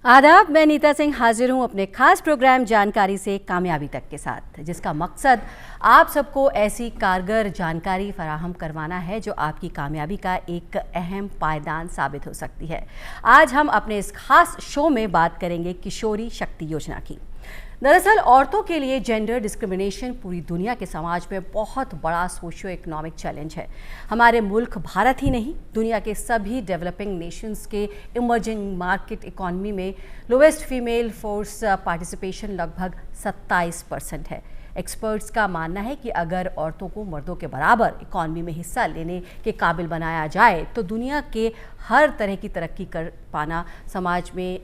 आदाब, मैं नीता सिंह हाजिर हूँ अपने खास प्रोग्राम जानकारी से कामयाबी तक के साथ, जिसका मकसद आप सबको ऐसी कारगर जानकारी फराहम करवाना है जो आपकी कामयाबी का एक अहम पायदान साबित हो सकती है। आज हम अपने इस खास शो में बात करेंगे किशोरी शक्ति योजना की। दरअसल औरतों के लिए जेंडर डिस्क्रिमिनेशन पूरी दुनिया के समाज में बहुत बड़ा सोशियो इकोनॉमिक चैलेंज है। हमारे मुल्क भारत ही नहीं, दुनिया के सभी डेवलपिंग नेशंस के इमर्जिंग मार्केट इकॉनमी में लोवेस्ट फीमेल फोर्स पार्टिसिपेशन लगभग 27% है। एक्सपर्ट्स का मानना है कि अगर औरतों को मर्दों के बराबर इकॉनमी में हिस्सा लेने के काबिल बनाया जाए तो दुनिया के हर तरह की तरक्की कर पाना समाज में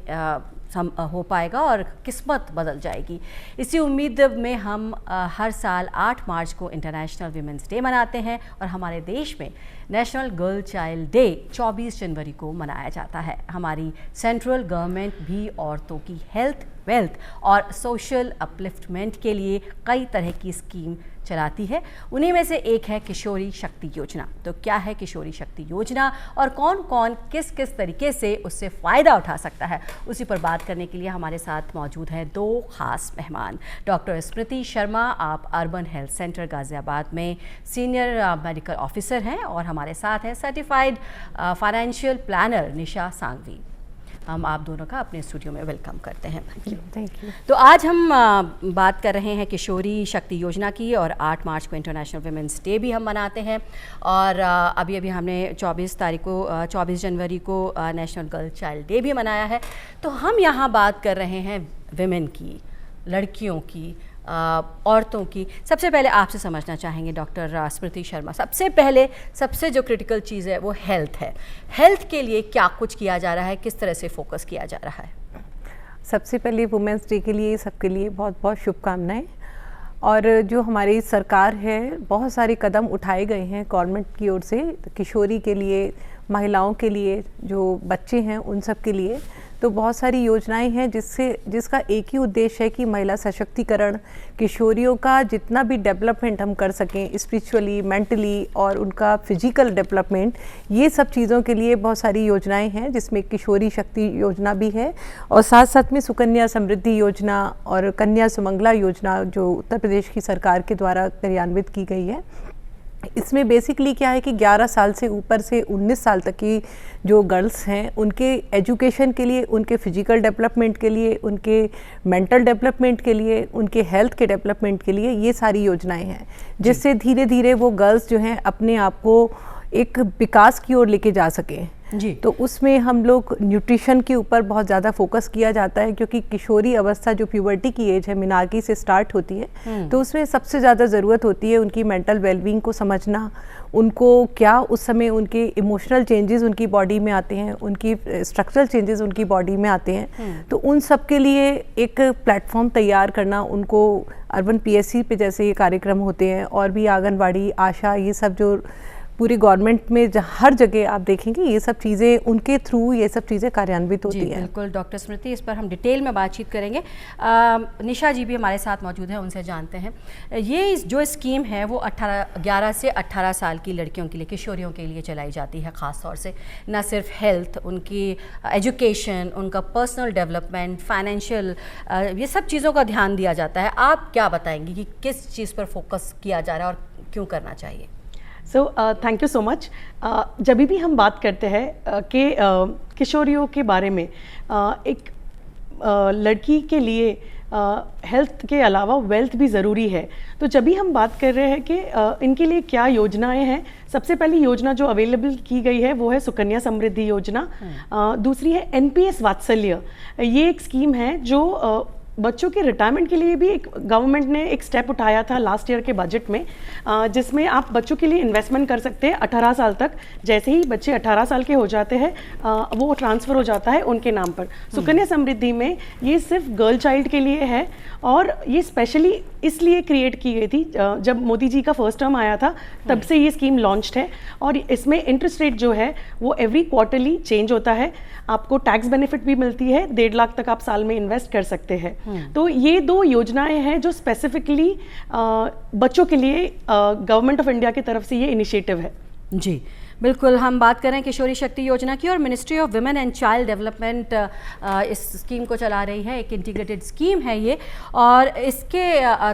हो पाएगा और किस्मत बदल जाएगी। इसी उम्मीद में हम हर साल 8 मार्च को इंटरनेशनल वीमेंस डे मनाते हैं और हमारे देश में नेशनल गर्ल चाइल्ड डे 24 जनवरी को मनाया जाता है। हमारी सेंट्रल गवर्नमेंट भी औरतों की हेल्थ, वेल्थ और सोशल अपलिफ्टमेंट के लिए कई तरह की स्कीम चलाती है। उन्हीं में से एक है किशोरी शक्ति योजना। तो क्या है किशोरी शक्ति योजना और कौन कौन किस किस तरीके से उससे फ़ायदा उठा सकता है, उसी पर बात करने के लिए हमारे साथ मौजूद हैं 2 खास मेहमान। डॉक्टर स्मृति शर्मा, आप अर्बन हेल्थ सेंटर गाज़ियाबाद में सीनियर मेडिकल ऑफिसर हैं, और हमारे साथ हैं सर्टिफाइड फाइनेंशियल प्लानर निशा सांघवी। हम आप दोनों का अपने स्टूडियो में वेलकम करते हैं। Thank you. तो आज हम बात कर रहे हैं किशोरी शक्ति योजना की, और 8 मार्च को इंटरनेशनल वुमेंस डे भी हम मनाते हैं, और अभी हमने 24 जनवरी को नेशनल गर्ल चाइल्ड डे भी मनाया है। तो हम यहाँ बात कर रहे हैं विमेन की, लड़कियों की, औरतों की। सबसे पहले आपसे समझना चाहेंगे डॉक्टर स्मृति शर्मा, सबसे पहले सबसे जो क्रिटिकल चीज़ है वो हेल्थ है। हेल्थ के लिए क्या कुछ किया जा रहा है, किस तरह से फोकस किया जा रहा है? सबसे पहले वुमेंस डे के लिए सबके लिए बहुत बहुत शुभकामनाएं। और जो हमारी सरकार है, बहुत सारे कदम उठाए गए हैं गवर्नमेंट की ओर से किशोरी के लिए, महिलाओं के लिए, जो बच्चे हैं उन सब के लिए। तो बहुत सारी योजनाएं हैं जिसका एक ही उद्देश्य है कि महिला सशक्तिकरण, किशोरियों का जितना भी डेवलपमेंट हम कर सकें, स्पिरिचुअली, मेंटली और उनका फिजिकल डेवलपमेंट, ये सब चीज़ों के लिए बहुत सारी योजनाएं हैं, जिसमें किशोरी शक्ति योजना भी है। और साथ साथ में सुकन्या समृद्धि योजना और कन्या सुमंगला योजना जो उत्तर प्रदेश की सरकार के द्वारा क्रियान्वित की गई है। इसमें बेसिकली क्या है कि 11 साल से ऊपर से 19 साल तक की जो गर्ल्स हैं, उनके एजुकेशन के लिए, उनके फिजिकल डेवलपमेंट के लिए, उनके मेंटल डेवलपमेंट के लिए, उनके हेल्थ के डेवलपमेंट के लिए ये सारी योजनाएं हैं, जिससे धीरे धीरे वो गर्ल्स जो हैं अपने आप को एक विकास की ओर लेके जा सकें जी। तो उसमें हम लोग न्यूट्रिशन के ऊपर बहुत ज़्यादा फोकस किया जाता है, क्योंकि किशोरी अवस्था जो प्यूबर्टी की एज है, मिनार्की से स्टार्ट होती है, तो उसमें सबसे ज़्यादा ज़रूरत होती है उनकी मेंटल वेलबींग को समझना, उनको क्या उस समय उनके इमोशनल चेंजेस उनकी बॉडी में आते हैं, उनकी स्ट्रक्चरल चेंजेस उनकी बॉडी में आते हैं। तो उन सब के लिए एक प्लेटफॉर्म तैयार करना, उनको अर्बन PSC पे जैसे ये कार्यक्रम होते हैं, और भी आंगनबाड़ी, आशा, ये सब जो पूरी गवर्नमेंट में हर जगह आप देखेंगे ये सब चीज़ें उनके थ्रू ये सब चीज़ें कार्यान्वित होती हैं। बिल्कुल डॉक्टर स्मृति, इस पर हम डिटेल में बातचीत करेंगे। निशा जी भी हमारे साथ मौजूद हैं, उनसे जानते हैं ये जो स्कीम है वो 11 से 18 साल की लड़कियों के लिए, किशोरियों के लिए चलाई जाती है। ख़ास तौर से न सिर्फ हेल्थ, उनकी एजुकेशन, उनका पर्सनल डेवलपमेंट, फाइनेंशियल, ये सब चीज़ों का ध्यान दिया जाता है। आप क्या बताएंगी कि किस चीज़ पर फोकस किया जा रहा है और क्यों करना चाहिए? So thank you so much. जब भी हम बात करते हैं कि किशोरियों के बारे में, एक लड़की के लिए हेल्थ के अलावा वेल्थ भी ज़रूरी है। तो जब भी हम बात कर रहे हैं कि इनके लिए क्या योजनाएं हैं, सबसे पहली योजना जो अवेलेबल की गई है वो है सुकन्या समृद्धि योजना। दूसरी है NPS वात्सल्य। ये एक स्कीम है जो बच्चों के रिटायरमेंट के लिए भी एक गवर्नमेंट ने एक स्टेप उठाया था लास्ट ईयर के बजट में, जिसमें आप बच्चों के लिए इन्वेस्टमेंट कर सकते हैं 18 साल तक। जैसे ही बच्चे 18 साल के हो जाते हैं वो ट्रांसफ़र हो जाता है उनके नाम पर। सुकन्या समृद्धि में ये सिर्फ गर्ल चाइल्ड के लिए है, और ये स्पेशली इसलिए क्रिएट की गई थी जब मोदी जी का फर्स्ट टर्म आया था, तब से ये स्कीम लॉन्च्ड है। और इसमें इंटरेस्ट रेट जो है वो एवरी क्वार्टरली चेंज होता है। आपको टैक्स बेनिफिट भी मिलती है, 1.5 लाख तक आप साल में इन्वेस्ट कर सकते हैं। तो ये 2 योजनाएं हैं जो स्पेसिफिकली बच्चों के लिए गवर्नमेंट ऑफ इंडिया की तरफ से ये इनिशिएटिव है। जी बिल्कुल, हम बात कर रहे हैं किशोरी शक्ति योजना की और ministry of women and child development इस स्कीम को चला रही है। एक इंटीग्रेटेड स्कीम है ये, और इसके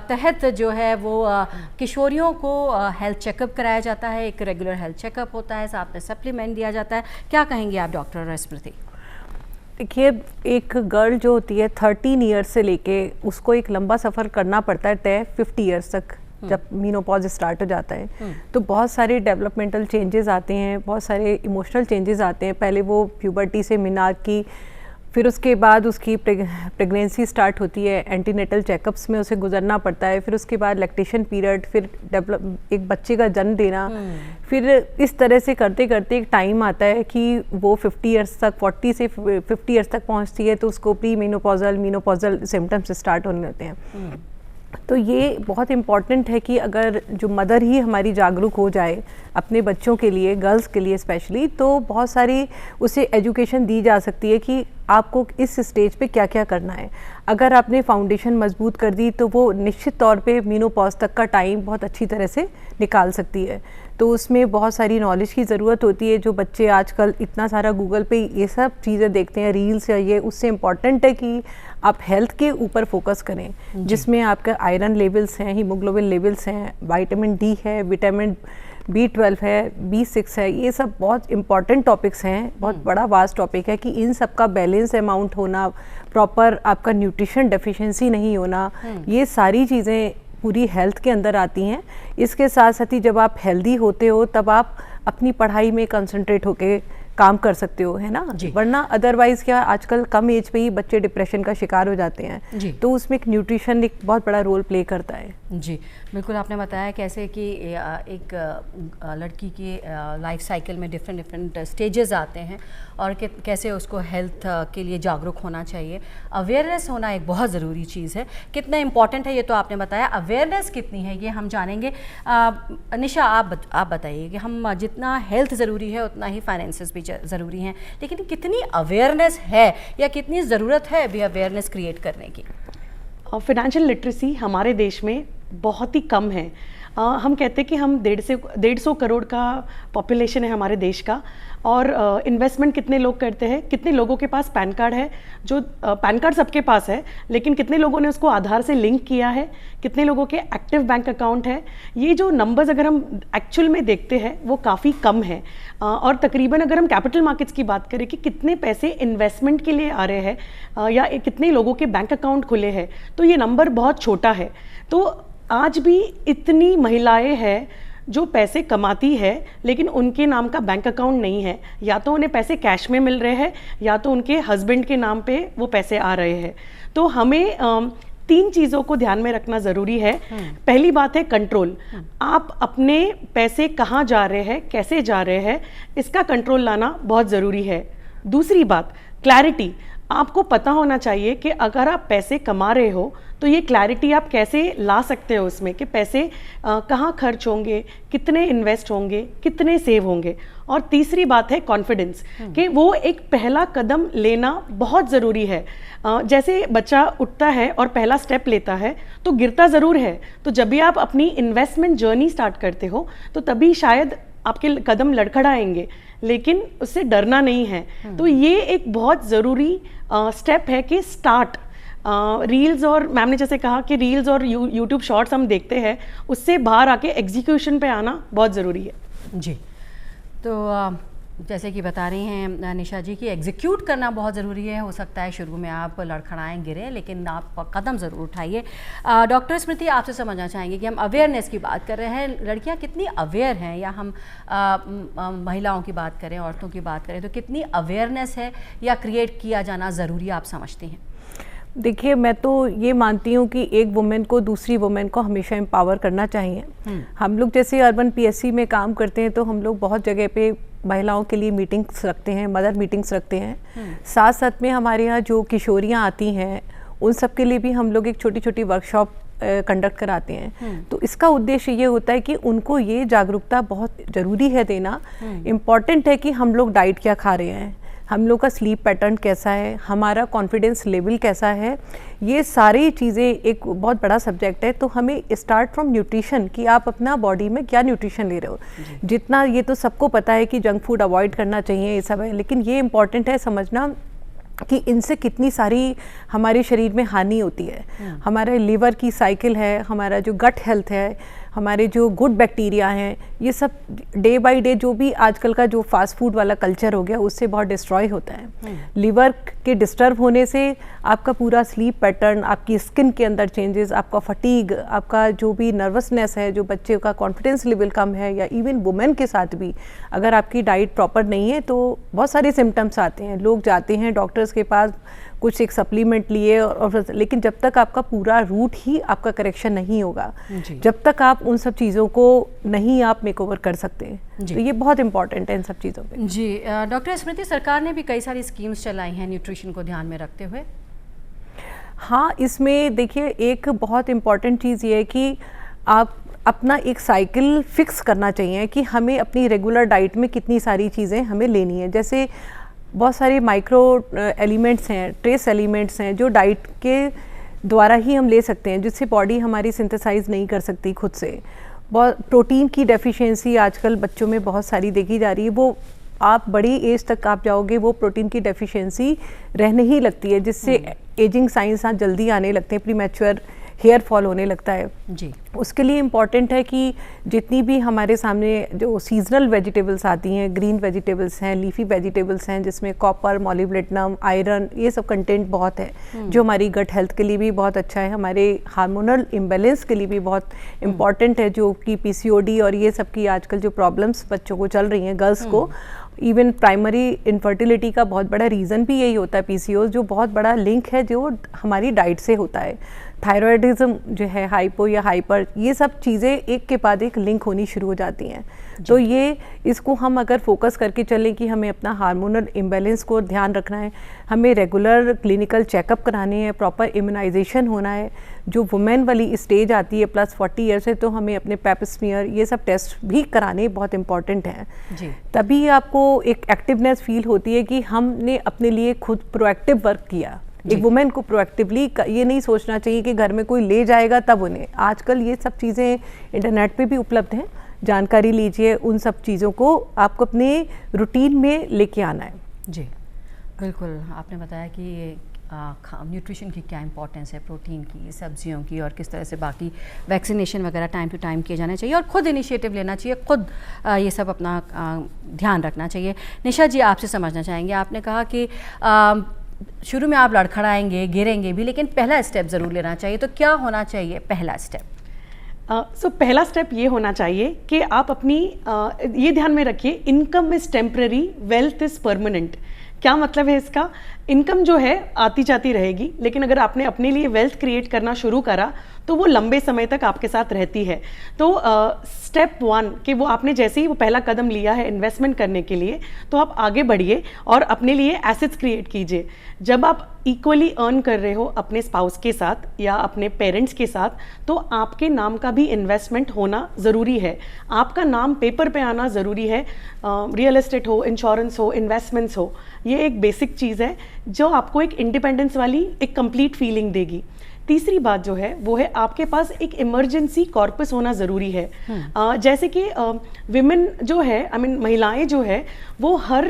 तहत जो है वो किशोरियों को हेल्थ चेकअप कराया जाता है, एक रेगुलर हेल्थ चेकअप होता है, साथ में सप्लीमेंट दिया जाता है। क्या कहेंगे आप डॉक्टर स्मृति? देखिए, एक गर्ल जो होती है 13 ईयर्स से लेके उसको एक लंबा सफ़र करना पड़ता है तय 50 ईयर्स तक, जब मीनोपॉज स्टार्ट हो जाता है। तो बहुत सारे डेवलपमेंटल चेंजेस आते हैं, बहुत सारे इमोशनल चेंजेस आते हैं। पहले वो प्यूबर्टी से मिनार की, फिर उसके बाद उसकी प्रेगनेंसी स्टार्ट होती है, एंटीनेटल चेकअप्स में उसे गुजरना पड़ता है, फिर उसके बाद लैक्टेशन पीरियड, फिर एक बच्चे का जन्म देना, फिर इस तरह से करते करते एक टाइम आता है कि वो 50 ईयर्स तक, 40 से 50 ईयर्स तक पहुंचती है, तो उसको प्री मीनोपॉजल सिम्टम्स स्टार्ट होने लगते हैं। तो ये बहुत इम्पॉर्टेंट है कि अगर जो मदर ही हमारी जागरूक हो जाए अपने बच्चों के लिए, गर्ल्स के लिए स्पेशली, तो बहुत सारी उसे एजुकेशन दी जा सकती है कि आपको इस स्टेज पे क्या क्या करना है। अगर आपने फाउंडेशन मजबूत कर दी तो वो निश्चित तौर पे मीनोपॉज तक का टाइम बहुत अच्छी तरह से निकाल सकती है। तो उसमें बहुत सारी नॉलेज की ज़रूरत होती है। जो बच्चे आजकल इतना सारा गूगल पे ये सब चीज़ें देखते हैं, रील्स या ये, उससे इम्पॉर्टेंट है कि आप हेल्थ के ऊपर फोकस करें, जिसमें आपका आयरन लेवल्स हैं, हीमोग्लोबिन लेवल्स हैं, विटामिन डी है, विटामिन B12 है, B6 है। ये सब बहुत इंपॉर्टेंट टॉपिक्स हैं, बहुत बड़ा वास्ट टॉपिक है कि इन सब का बैलेंस अमाउंट होना, प्रॉपर आपका न्यूट्रिशन डेफिशिएंसी नहीं होना, ये सारी चीज़ें पूरी हेल्थ के अंदर आती हैं। इसके साथ साथ ही जब आप हेल्दी होते हो तब आप अपनी पढ़ाई में कंसंट्रेट होके काम कर सकते हो, है ना। वरना अदरवाइज क्या, आजकल कम एज पे ही बच्चे डिप्रेशन का शिकार हो जाते हैं। तो उसमें एक न्यूट्रिशन एक बहुत बड़ा रोल प्ले करता है। जी बिल्कुल, आपने बताया कैसे कि एक लड़की की लाइफ साइकिल में डिफरेंट स्टेजेस आते हैं और कैसे उसको हेल्थ के लिए जागरूक होना चाहिए। अवेयरनेस होना एक बहुत ज़रूरी चीज़ है। कितना इम्पॉर्टेंट है ये तो आपने बताया, अवेयरनेस कितनी है ये हम जानेंगे। निशा, आप बताइए कि हम जितना हेल्थ ज़रूरी है उतना ही फाइनेंसेस भी ज़रूरी हैं, लेकिन कितनी अवेयरनेस है या कितनी ज़रूरत है अभी अवेयरनेस क्रिएट करने की? फाइनेंशियल लिटरेसी हमारे देश में बहुत ही कम है। हम कहते हैं कि हम 150 करोड़ का पॉपुलेशन है हमारे देश का, और इन्वेस्टमेंट कितने लोग करते हैं, कितने लोगों के पास पैन कार्ड है, जो पैन कार्ड सबके पास है, लेकिन कितने लोगों ने उसको आधार से लिंक किया है, कितने लोगों के एक्टिव बैंक अकाउंट है। ये जो नंबर्स अगर हम एक्चुअल में देखते हैं वो काफ़ी कम है। और तकरीबन अगर हम कैपिटल मार्केट्स की बात करें कि कितने पैसे इन्वेस्टमेंट के लिए आ रहे हैं या कितने लोगों के बैंक अकाउंट खुले हैं, तो ये नंबर बहुत छोटा है। तो आज भी इतनी महिलाएं हैं जो पैसे कमाती है लेकिन उनके नाम का बैंक अकाउंट नहीं है, या तो उन्हें पैसे कैश में मिल रहे हैं या तो उनके हस्बैंड के नाम पे वो पैसे आ रहे हैं। तो हमें 3 चीज़ों को ध्यान में रखना ज़रूरी है। पहली बात है कंट्रोल। आप अपने पैसे कहाँ जा रहे हैं, कैसे जा रहे हैं, इसका कंट्रोल लाना बहुत ज़रूरी है। दूसरी बात, क्लैरिटी। आपको पता होना चाहिए कि अगर आप पैसे कमा रहे हो तो ये क्लैरिटी आप कैसे ला सकते हो उसमें कि पैसे कहाँ खर्च होंगे, कितने इन्वेस्ट होंगे, कितने सेव होंगे। और तीसरी बात है कॉन्फिडेंस, कि वो एक पहला कदम लेना बहुत ज़रूरी है। जैसे बच्चा उठता है और पहला स्टेप लेता है तो गिरता ज़रूर है, तो जब भी आप अपनी इन्वेस्टमेंट जर्नी स्टार्ट करते हो तो तभी शायद आपके कदम लड़खड़ाएंगे, लेकिन उससे डरना नहीं है। तो ये एक बहुत ज़रूरी स्टेप है कि स्टार्ट। रील्स और मैम ने जैसे कहा कि रील्स और यूट्यूब शॉर्ट्स हम देखते हैं, उससे बाहर आके एग्जीक्यूशन पे आना बहुत ज़रूरी है। जी, तो जैसे कि बता रही हैं निशा जी कि एग्जीक्यूट करना बहुत ज़रूरी है। हो सकता है शुरू में आप लड़खड़ाएं, गिरे, लेकिन आप कदम ज़रूर उठाइए। डॉक्टर स्मृति, आपसे समझना चाहेंगे कि हम अवेयरनेस की बात कर रहे हैं, लड़कियां कितनी अवेयर हैं, या हम महिलाओं की बात करें, औरतों की बात करें, तो कितनी अवेयरनेस है या क्रिएट किया जाना ज़रूरी आप समझती हैं? देखिए, मैं तो ये मानती हूँ कि एक वुमेन को दूसरी वुमेन को हमेशा एम्पावर करना चाहिए। हम लोग जैसे अर्बन PSC में काम करते हैं तो हम लोग बहुत जगह पे महिलाओं के लिए मीटिंग्स रखते हैं, मदर मीटिंग्स रखते हैं। साथ साथ में हमारे यहाँ जो किशोरियाँ आती हैं उन सब के लिए भी हम लोग एक छोटी छोटी वर्कशॉप कंडक्ट कराते हैं। तो इसका उद्देश्य ये होता है कि उनको ये जागरूकता बहुत ज़रूरी है देना। इम्पॉर्टेंट है कि हम लोग डाइट क्या खा रहे हैं, हम लोग का स्लीप पैटर्न कैसा है, हमारा कॉन्फिडेंस लेवल कैसा है, ये सारी चीज़ें एक बहुत बड़ा सब्जेक्ट है। तो हमें स्टार्ट फ्रॉम न्यूट्रिशन कि आप अपना बॉडी में क्या न्यूट्रिशन ले रहे हो। जितना ये तो सबको पता है कि जंक फूड अवॉइड करना चाहिए, ये सब है, लेकिन ये इम्पॉर्टेंट है समझना कि इनसे कितनी सारी हमारे शरीर में हानि होती है। हमारे लिवर की साइकिल है, हमारा जो गट हेल्थ है, हमारे जो गुड बैक्टीरिया हैं, ये सब डे बाय डे जो भी आजकल का जो फास्ट फूड वाला कल्चर हो गया उससे बहुत डिस्ट्रॉय होता है। लिवर के डिस्टर्ब होने से आपका पूरा स्लीप पैटर्न, आपकी स्किन के अंदर चेंजेस, आपका फटीग, आपका जो भी नर्वसनेस है, जो बच्चे का कॉन्फिडेंस लेवल कम है, या इवन वुमेन के साथ भी अगर आपकी डाइट प्रॉपर नहीं है तो बहुत सारे सिम्टम्स आते हैं। लोग जाते हैं डॉक्टर्स के पास, कुछ एक सप्लीमेंट लिए और लेकिन जब तक आपका पूरा रूट ही आपका करेक्शन नहीं होगा, जब तक आप उन सब चीज़ों को नहीं आप मेकओवर कर सकते हैं। तो ये बहुत इंपॉर्टेंट है इन सब चीज़ों पे। जी डॉक्टर स्मृति, सरकार ने भी कई सारी स्कीम्स चलाई हैं न्यूट्रिशन को ध्यान में रखते हुए। हाँ, इसमें देखिए एक बहुत इम्पॉर्टेंट चीज़ ये है कि आप अपना एक साइकिल फिक्स करना चाहिए कि हमें अपनी रेगुलर डाइट में कितनी सारी चीज़ें हमें लेनी है। जैसे बहुत सारे माइक्रो एलिमेंट्स हैं, ट्रेस एलिमेंट्स हैं जो डाइट के द्वारा ही हम ले सकते हैं, जिससे बॉडी हमारी सिंथेसाइज नहीं कर सकती खुद से। बहुत प्रोटीन की डेफिशिएंसी आजकल बच्चों में बहुत सारी देखी जा रही है। वो आप बड़ी एज तक आप जाओगे वो प्रोटीन की डेफिशिएंसी रहने ही लगती है, जिससे एजिंग साइंस जल्दी आने लगते हैं, प्रीमैच्योर हेयर फॉल होने लगता है जी। उसके लिए इम्पॉर्टेंट है कि जितनी भी हमारे सामने जो सीजनल वेजिटेबल्स आती हैं, ग्रीन वेजिटेबल्स हैं, लीफी वेजिटेबल्स हैं, जिसमें कॉपर, मॉलिब्डेनम, आयरन, ये सब कंटेंट बहुत है, जो हमारी गट हेल्थ के लिए भी बहुत अच्छा है, हमारे हार्मोनल इम्बैलेंस के लिए भी बहुत इम्पॉर्टेंट है, जो कि पीसीओडी और ये सब की आजकल जो प्रॉब्लम्स बच्चों को चल रही हैं, गर्ल्स को, इवन प्राइमरी इनफर्टिलिटी का बहुत बड़ा रीज़न भी यही होता है पीसीओएस, जो बहुत बड़ा लिंक है जो हमारी डाइट से होता है। थायराइडिज्म जो है, हाइपो या हाइपर, ये सब चीज़ें एक के बाद एक लिंक होनी शुरू हो जाती हैं। तो ये इसको हम अगर फोकस करके चलें कि हमें अपना हार्मोनल इम्बैलेंस को ध्यान रखना है, हमें रेगुलर क्लिनिकल चेकअप कराने हैं, प्रॉपर इम्यूनाइजेशन होना है। जो वुमेन वाली स्टेज आती है प्लस 40 ईयर से, तो हमें अपने पेप स्मीयर ये सब टेस्ट भी कराने बहुत इंपॉर्टेंट हैं। तभी आपको एक एक्टिवनेस फील होती है कि हमने अपने लिए खुद प्रोएक्टिव वर्क किया। एक वुमेन को प्रोएक्टिवली ये नहीं सोचना चाहिए कि घर में कोई ले जाएगा तब उन्हें। आजकल ये सब चीज़ें इंटरनेट पे भी उपलब्ध हैं, जानकारी लीजिए, उन सब चीज़ों को आपको अपने रूटीन में लेके आना है। जी बिल्कुल, आपने बताया कि न्यूट्रिशन की क्या इंपॉर्टेंस है, प्रोटीन की, सब्जियों की, और किस तरह से बाकी वैक्सीनेशन वगैरह टाइम टू टाइम किए जाने चाहिए और ख़ुद इनिशिएटिव लेना चाहिए, खुद ये सब अपना ध्यान रखना चाहिए। निशा जी, आपसे समझना चाहेंगे, आपने कहा कि शुरू में आप लड़खड़ाएंगे, गिरेंगे भी, लेकिन पहला स्टेप ज़रूर लेना चाहिए। तो क्या होना चाहिए पहला स्टेप? पहला स्टेप ये होना चाहिए कि आप अपनी ये ध्यान में रखिए, income is temporary, wealth is permanent. क्या मतलब है इसका? इनकम जो है आती जाती रहेगी, लेकिन अगर आपने अपने लिए वेल्थ क्रिएट करना शुरू करा तो वो लंबे समय तक आपके साथ रहती है। तो स्टेप 1 कि वो आपने जैसे ही वो पहला कदम लिया है इन्वेस्टमेंट करने के लिए, तो आप आगे बढ़िए और अपने लिए एसेट्स क्रिएट कीजिए। जब आप इक्वली अर्न कर रहे हो अपने स्पाउस के साथ या अपने पेरेंट्स के साथ, तो आपके नाम का भी इन्वेस्टमेंट होना ज़रूरी है, आपका नाम पेपर पे आना ज़रूरी है। रियल एस्टेट हो, इंश्योरेंस हो, इन्वेस्टमेंट्स हो, ये एक बेसिक चीज़ है जो आपको एक इंडिपेंडेंस वाली एक कंप्लीट फीलिंग देगी। तीसरी बात जो है वो है आपके पास एक इमरजेंसी कॉर्पस होना ज़रूरी है। जैसे कि विमेन जो है, महिलाएं जो है, वो हर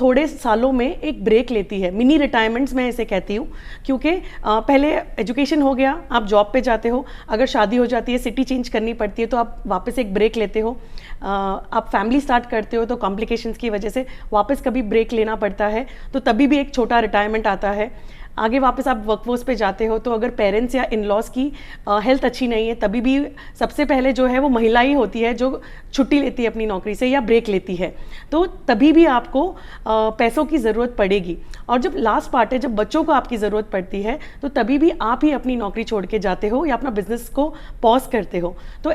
थोड़े सालों में एक ब्रेक लेती है, मिनी रिटायरमेंट्स मैं इसे कहती हूँ, क्योंकि पहले एजुकेशन हो गया, आप जॉब पे जाते हो, अगर शादी हो जाती है, सिटी चेंज करनी पड़ती है, तो आप वापस एक ब्रेक लेते हो। आप फैमिली स्टार्ट करते हो तो कॉम्प्लिकेशंस की वजह से वापस कभी ब्रेक लेना पड़ता है, तो तभी भी एक छोटा रिटायरमेंट आता है। आगे वापस आप वर्कफोर्स पे जाते हो, तो अगर पेरेंट्स या इन लॉज की हेल्थ अच्छी नहीं है, तभी भी सबसे पहले जो है वो महिला ही होती है जो छुट्टी लेती है अपनी नौकरी से या ब्रेक लेती है, तो तभी भी आपको पैसों की ज़रूरत पड़ेगी। और जब लास्ट पार्ट है, जब बच्चों को आपकी ज़रूरत पड़ती है, तो तभी भी आप ही अपनी नौकरी छोड़ के जाते हो या अपना बिजनेस को पॉज करते हो। तो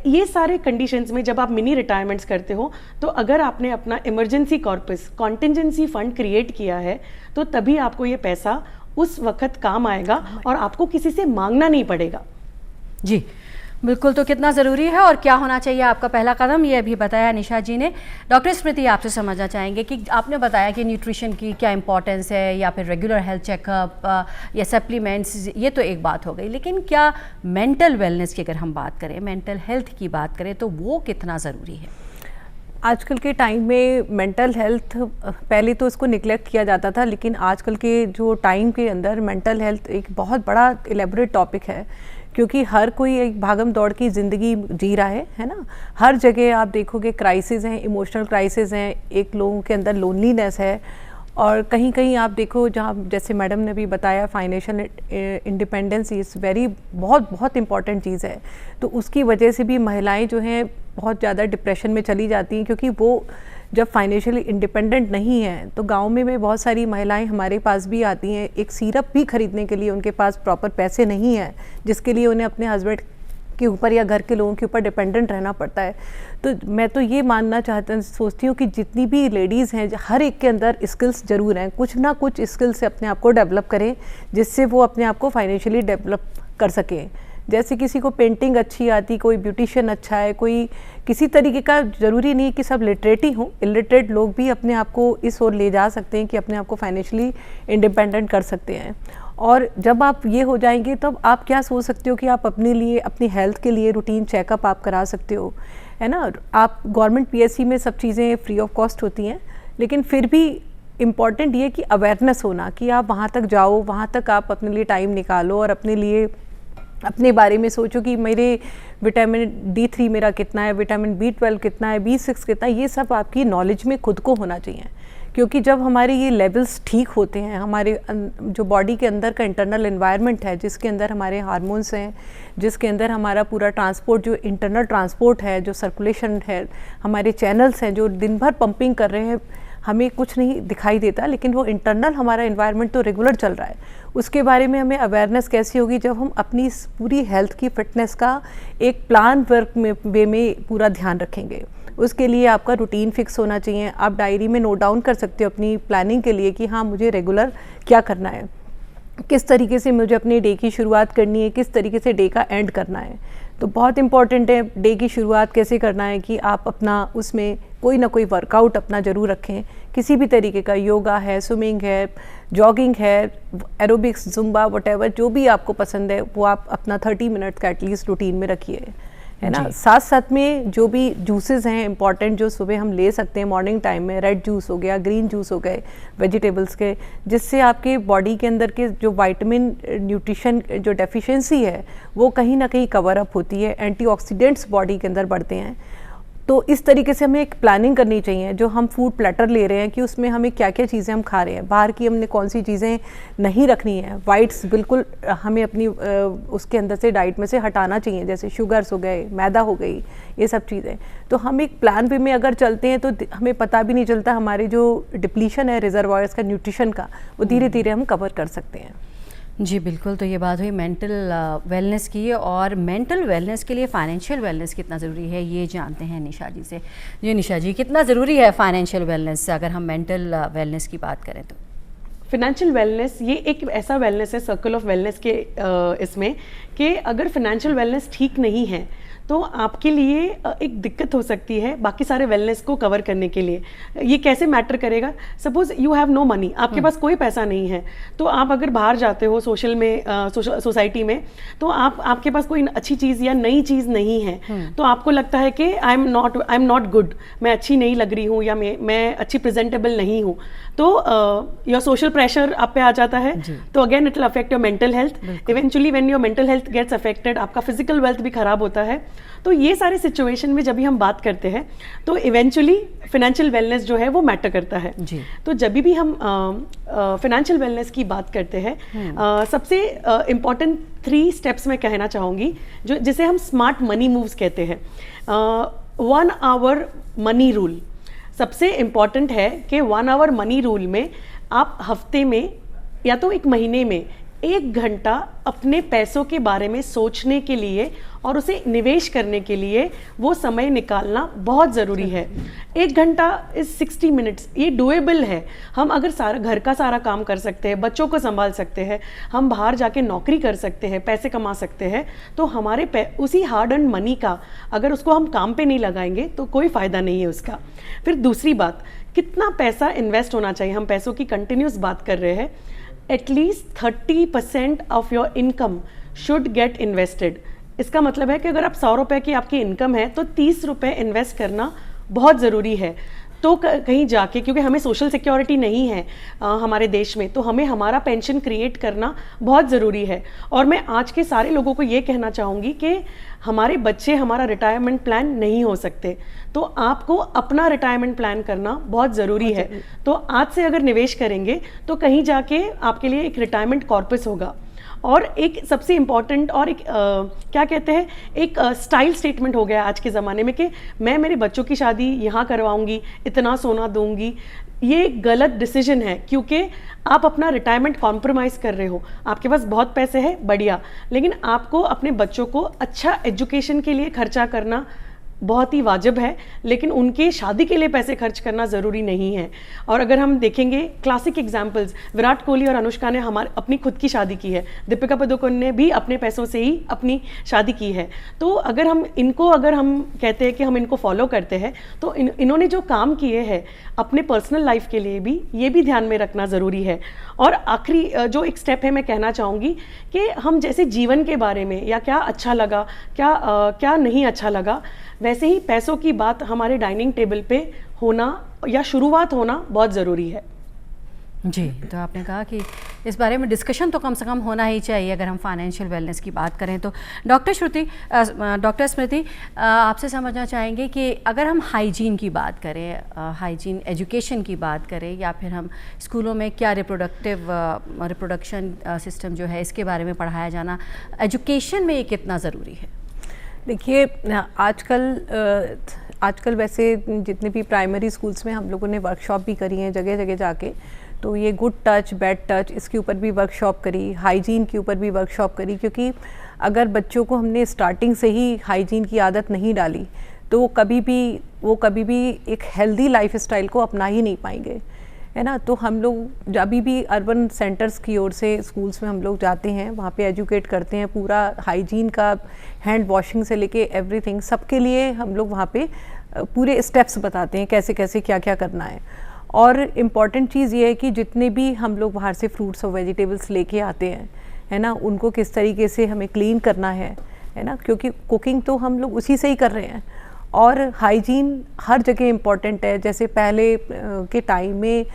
ये सारे कंडीशंस में जब आप मिनी रिटायरमेंट्स करते हो, तो अगर आपने अपना emergency corpus, contingency fund create किया है, तो तभी आपको ये पैसा उस वक्त काम आएगा और आपको किसी से मांगना नहीं पड़ेगा। जी बिल्कुल, तो कितना ज़रूरी है और क्या होना चाहिए आपका पहला कदम, ये अभी बताया निशा जी ने। डॉक्टर स्मृति, आपसे समझना चाहेंगे कि आपने बताया कि न्यूट्रिशन की क्या इंपॉर्टेंस है या फिर रेगुलर हेल्थ चेकअप या सप्लीमेंट्स, ये तो एक बात हो गई, लेकिन क्या मेंटल वेलनेस की अगर हम बात करें, मेंटल हेल्थ की बात करें, तो वो कितना ज़रूरी है? आजकल के टाइम में मेंटल हेल्थ, पहले तो इसको निगलेक्ट किया जाता था, लेकिन आजकल के जो टाइम के अंदर मेंटल हेल्थ एक बहुत बड़ा एलेबोरेट टॉपिक है, क्योंकि हर कोई एक भागम दौड़ की ज़िंदगी जी रहा है ना। हर जगह आप देखोगे क्राइसिस हैं, इमोशनल क्राइसिस हैं, एक लोगों के अंदर लोनलीनेस है, और कहीं कहीं आप देखो जहाँ, जैसे मैडम ने भी बताया, फाइनेंशियल इंडिपेंडेंस इज़ बहुत इंपॉर्टेंट चीज़ है। तो उसकी वजह से भी महिलाएं जो हैं बहुत ज़्यादा डिप्रेशन में चली जाती हैं, क्योंकि वो जब फाइनेंशियली इंडिपेंडेंट नहीं है, तो गांव में बहुत सारी महिलाएं हमारे पास भी आती हैं, एक सिरप भी खरीदने के लिए उनके पास प्रॉपर पैसे नहीं हैं, जिसके लिए उन्हें अपने हस्बैंड के ऊपर या घर के लोगों के ऊपर डिपेंडेंट रहना पड़ता है। तो मैं तो ये मानना सोचती हूँ कि जितनी भी लेडीज़ हैं, हर एक के अंदर स्किल्स ज़रूर हैं, कुछ ना कुछ स्किल्स से अपने आप को डेवलप करें, जिससे वो अपने आप को फाइनेंशियली डेवलप कर सकें। जैसे किसी को पेंटिंग अच्छी आती, कोई ब्यूटिशियन अच्छा है, कोई किसी तरीके का, ज़रूरी नहीं कि सब लिटरेट ही हों, इलिटरेट लोग भी अपने आप को इस ओर ले जा सकते हैं कि अपने आप को फाइनेंशियली इंडिपेंडेंट कर सकते हैं। और जब आप ये हो जाएंगे, तब आप क्या सोच सकते हो कि आप अपने लिए, अपनी हेल्थ के लिए रूटीन चेकअप आप करा सकते हो, है ना। आप गवर्नमेंट पीएचसी में सब चीज़ें फ्री ऑफ कॉस्ट होती हैं, लेकिन फिर भी इम्पॉर्टेंट ये कि अवेयरनेस होना, कि आप वहाँ तक जाओ, वहाँ तक आप अपने लिए टाइम निकालो और अपने लिए, अपने बारे में सोचो कि मेरे विटामिन D3 मेरा कितना है, विटामिन B12 कितना है, B6 कितना है, ये सब आपकी नॉलेज में खुद को होना चाहिए। क्योंकि जब हमारे ये लेवल्स ठीक होते हैं, हमारे जो बॉडी के अंदर का इंटरनल एनवायरनमेंट है, जिसके अंदर हमारे हार्मोन्स हैं, जिसके अंदर हमारा पूरा ट्रांसपोर्ट, जो इंटरनल ट्रांसपोर्ट है, जो सर्कुलेशन है, हमारे चैनल्स हैं जो दिन भर पंपिंग कर रहे हैं, हमें कुछ नहीं दिखाई देता, लेकिन वो इंटरनल हमारा एनवायरनमेंट तो रेगुलर चल रहा है। उसके बारे में हमें अवेयरनेस कैसी होगी, जब हम अपनी पूरी हेल्थ की फिटनेस का एक प्लान वर्क में वे में पूरा ध्यान रखेंगे। उसके लिए आपका रूटीन फिक्स होना चाहिए। आप डायरी में नोट डाउन कर सकते हो अपनी प्लानिंग के लिए कि हाँ, मुझे रेगुलर क्या करना है, किस तरीके से मुझे अपने डे की शुरुआत करनी है, किस तरीके से डे का एंड करना है। तो बहुत इंपॉर्टेंट है डे की शुरुआत कैसे करना है, कि आप अपना उसमें कोई ना कोई वर्कआउट अपना ज़रूर रखें, किसी भी तरीके का, योगा है, स्विमिंग है, जॉगिंग है, एरोबिक्स, जुम्बा, व्हाटएवर जो भी आपको पसंद है, वो आप अपना 30 मिनट का एटलीस्ट रूटीन में रखिए, है ना। साथ साथ में जो भी जूसेस हैं इंपॉर्टेंट, जो सुबह हम ले सकते हैं मॉर्निंग टाइम में, रेड जूस हो गया, ग्रीन जूस हो गए, वेजिटेबल्स के, जिससे आपके बॉडी के अंदर के जो विटामिन न्यूट्रिशन जो डेफिशिएंसी है वो कहीं ना कहीं कवर अप होती है, एंटीऑक्सीडेंट्स बॉडी के अंदर बढ़ते हैं। तो इस तरीके से हमें एक प्लानिंग करनी चाहिए, जो हम फूड प्लेटर ले रहे हैं कि उसमें हमें क्या क्या चीज़ें हम खा रहे हैं, बाहर की हमने कौन सी चीज़ें नहीं रखनी है, वाइट्स बिल्कुल हमें अपनी उसके अंदर से डाइट में से हटाना चाहिए, जैसे शुगर्स हो गए, मैदा हो गई, ये सब चीज़ें। तो हम एक प्लान पे में अगर चलते हैं तो हमें पता भी नहीं चलता, हमारे जो डिप्लीशन है रिजर्वायर्स का न्यूट्रिशन का, वो धीरे धीरे हम कवर कर सकते हैं। जी बिल्कुल, तो ये बात हुई मेंटल वेलनेस की, और मेंटल वेलनेस के लिए फाइनेंशियल वेलनेस कितना ज़रूरी है ये जानते हैं निशा जी से। जी निशा जी, कितना ज़रूरी है फाइनेंशियल वेलनेस अगर हम मेंटल वेलनेस की बात करें तो? फिनेंशियल वेलनेस ये एक ऐसा वेलनेस है, सर्कल ऑफ वेलनेस के इसमें, कि अगर फिनेंशियल वेलनेस ठीक नहीं है तो आपके लिए एक दिक्कत हो सकती है बाकी सारे वेलनेस को कवर करने के लिए। ये कैसे मैटर करेगा? Suppose you have no money, आपके पास कोई पैसा नहीं है, तो आप अगर बाहर जाते हो सोशल में, सोसाइटी में, तो आपके पास कोई अच्छी चीज़ या नई चीज़ नहीं है, तो आपको लगता है कि आई एम नॉट गुड, मैं अच्छी नहीं लग रही हूँ या मैं अच्छी प्रेजेंटेबल नहीं हूँ, तो योर सोशल प्रेशर आप पे आ जाता है। तो again it will affect your mental health. Eventually when your mental health gets affected, आपका फिजिकल वेल्थ भी खराब होता है। तो ये सारे सिचुएशन में जब भी हम बात करते हैं तो इवेंचुअली फिनेंशियल वेलनेस जो है वो मैटर करता है जी। तो जब भी हम फिनेंशियल वेलनेस की बात करते हैं, सबसे इम्पॉर्टेंट 3 स्टेप्स मैं कहना चाहूँगी, जो जिसे हम स्मार्ट मनी मूव्स कहते हैं। 1 आवर मनी रूल सबसे इम्पॉर्टेंट है कि 1 आवर मनी रूल में आप हफ्ते में या तो एक महीने में 1 घंटा अपने पैसों के बारे में सोचने के लिए और उसे निवेश करने के लिए वो समय निकालना बहुत ज़रूरी है। 1 घंटा इज 60 मिनट्स, ये डुएबल है। हम अगर सारा घर का सारा काम कर सकते हैं, बच्चों को संभाल सकते हैं, हम बाहर जाके नौकरी कर सकते हैं, पैसे कमा सकते हैं, तो हमारे उसी हार्ड अर्न मनी का अगर उसको हम काम पे नहीं लगाएंगे तो कोई फ़ायदा नहीं है उसका। फिर दूसरी बात, कितना पैसा इन्वेस्ट होना चाहिए, हम पैसों की कंटिन्यूस बात कर रहे हैं। At least 30% of your income should get invested. इसका मतलब है कि अगर आप 100 रुपये की आपकी इनकम है तो 30 रुपये इन्वेस्ट करना बहुत ज़रूरी है। तो कहीं जाके, क्योंकि हमें सोशल सिक्योरिटी नहीं है हमारे देश में, तो हमें हमारा पेंशन क्रिएट करना बहुत ज़रूरी है। और मैं आज के सारे लोगों को ये कहना चाहूँगी कि हमारे बच्चे हमारा रिटायरमेंट प्लान नहीं हो सकते, तो आपको अपना रिटायरमेंट प्लान करना बहुत ज़रूरी है। तो आज से अगर निवेश करेंगे तो कहीं जाके आपके लिए एक रिटायरमेंट कॉर्पस होगा। और एक सबसे इम्पॉर्टेंट और एक क्या कहते हैं, एक स्टाइल स्टेटमेंट हो गया आज के ज़माने में कि मैं मेरे बच्चों की शादी यहाँ करवाऊँगी, इतना सोना दूंगी। ये एक गलत डिसीजन है, क्योंकि आप अपना रिटायरमेंट कॉम्प्रोमाइज़ कर रहे हो। आपके पास बहुत पैसे हैं, बढ़िया, लेकिन आपको अपने बच्चों को अच्छा एजुकेशन के लिए खर्चा करना बहुत ही वाजिब है, लेकिन उनके शादी के लिए पैसे खर्च करना ज़रूरी नहीं है। और अगर हम देखेंगे क्लासिक एग्जाम्पल्स, विराट कोहली और अनुष्का ने अपनी खुद की शादी की है, दीपिका पादुकोण ने भी अपने पैसों से ही अपनी शादी की है। तो अगर हम कहते हैं कि हम इनको फॉलो करते हैं, तो इन्होंने जो काम किए हैं अपने पर्सनल लाइफ के लिए भी, ये भी ध्यान में रखना ज़रूरी है। और आखिरी जो एक स्टेप है, मैं कहना चाहूँगी कि हम जैसे जीवन के बारे में, या क्या अच्छा लगा, क्या नहीं अच्छा लगा, वैसे ही पैसों की बात हमारे डाइनिंग टेबल पे होना या शुरुआत होना बहुत ज़रूरी है। जी, तो आपने कहा कि इस बारे में डिस्कशन तो कम से कम होना ही चाहिए अगर हम फाइनेंशियल वेलनेस की बात करें तो। डॉक्टर स्मृति, आपसे समझना चाहेंगे कि अगर हम हाइजीन की बात करें, हाइजीन एजुकेशन की बात करें, या फिर हम स्कूलों में क्या रिप्रोडक्शन सिस्टम जो है इसके बारे में पढ़ाया जाना एजुकेशन में ये कितना ज़रूरी है? देखिए, आजकल वैसे जितने भी प्राइमरी स्कूल्स में हम लोगों ने वर्कशॉप भी करी हैं जगह जगह जाके, तो ये गुड टच, बैड टच, इसके ऊपर भी वर्कशॉप करी, हाइजीन के ऊपर भी वर्कशॉप करी, क्योंकि अगर बच्चों को हमने स्टार्टिंग से ही हाइजीन की आदत नहीं डाली तो वो कभी भी एक हेल्दी लाइफ स्टाइल को अपना ही नहीं पाएंगे, है ना। तो हम लोग जब भी अर्बन सेंटर्स की ओर से स्कूल्स में हम लोग जाते हैं, वहाँ पे एजुकेट करते हैं, पूरा हाइजीन का, हैंड वॉशिंग से लेके एवरीथिंग, सबके लिए हम लोग वहाँ पे पूरे स्टेप्स बताते हैं कैसे कैसे क्या क्या करना है। और इम्पॉर्टेंट चीज़ ये है कि जितने भी हम लोग बाहर से फ्रूट्स और वेजिटेबल्स लेके आते हैं, है ना, उनको किस तरीके से हमें क्लीन करना है ना, क्योंकि कुकिंग तो हम लोग उसी से ही कर रहे हैं। और हाइजीन हर जगह इम्पॉर्टेंट है। जैसे पहले के टाइम में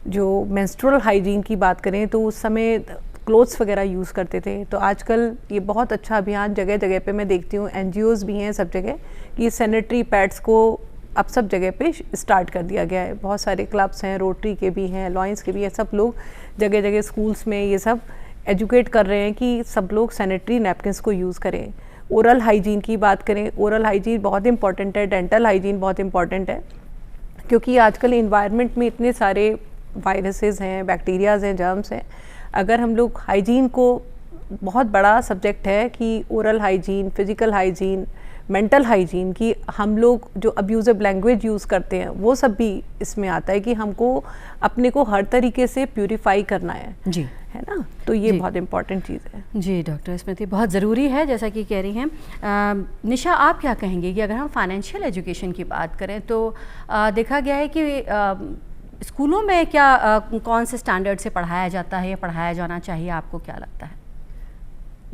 जो मेंस्ट्रुअल हाइजीन की बात करें तो उस समय क्लोथ्स वगैरह यूज़ करते थे, तो आजकल ये बहुत अच्छा अभियान जगह जगह पे मैं देखती हूँ, NGOs भी हैं सब जगह, कि सैनिटरी पैड्स को अब सब जगह पे स्टार्ट कर दिया गया है। बहुत सारे क्लब्स हैं, रोटरी के भी हैं, लॉयंस के भी हैं, सब लोग जगह जगह स्कूल्स में ये सब एजुकेट कर रहे हैं कि सब लोग सैनिटरी नैपकिन्स को यूज़ करें। ओरल हाइजीन की बात करें, ओरल हाइजीन बहुत इंपॉर्टेंट है, डेंटल हाइजीन बहुत इंपॉर्टेंट है, क्योंकि आजकल इन्वायरमेंट में इतने सारे वायरसेस हैं, बैक्टीरियाज हैं, जर्म्स हैं। अगर हम लोग हाइजीन को, बहुत बड़ा सब्जेक्ट है कि oral hygiene, physical hygiene, mental hygiene की, हम लोग जो अब्यूजिव लैंग्वेज यूज़ करते हैं वो सब भी इसमें आता है कि हमको अपने को हर तरीके से प्यूरिफाई करना है जी, है ना। तो ये बहुत इंपॉर्टेंट चीज़ है। जी डॉक्टर स्मृति, बहुत ज़रूरी है जैसा कि कह रही हैं। निशा, आप क्या कहेंगे कि अगर हम फाइनेंशियल एजुकेशन की बात करें तो देखा गया है कि स्कूलों में क्या कौन से स्टैंडर्ड से पढ़ाया जाता है या पढ़ाया जाना चाहिए, आपको क्या लगता है?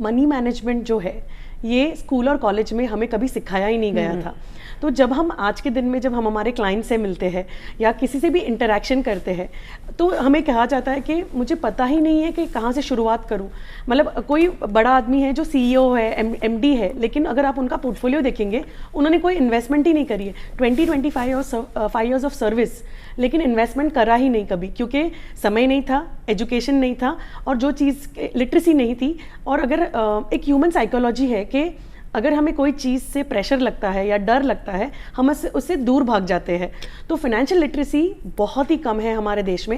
मनी मैनेजमेंट जो है ये स्कूल और कॉलेज में हमें कभी सिखाया ही नहीं गया था। तो जब हम आज के दिन में जब हम हमारे क्लाइंट से मिलते हैं या किसी से भी इंटरेक्शन करते हैं तो हमें कहा जाता है कि मुझे पता ही नहीं है कि कहाँ से शुरुआत करूँ। मतलब कोई बड़ा आदमी है जो CEO है, MD है, लेकिन अगर आप उनका पोर्टफोलियो देखेंगे उन्होंने कोई इन्वेस्टमेंट ही नहीं करी है। 20-25 ईयर्स ऑफ सर्विस, लेकिन इन्वेस्टमेंट करा ही नहीं कभी, क्योंकि समय नहीं था, एजुकेशन नहीं था और जो चीज़ लिटरेसी नहीं थी। और अगर एक ह्यूमन साइकोलॉजी है कि अगर हमें कोई चीज़ से प्रेशर लगता है या डर लगता है, हम उससे दूर भाग जाते हैं। तो फाइनेंशियल लिटरेसी बहुत ही कम है हमारे देश में।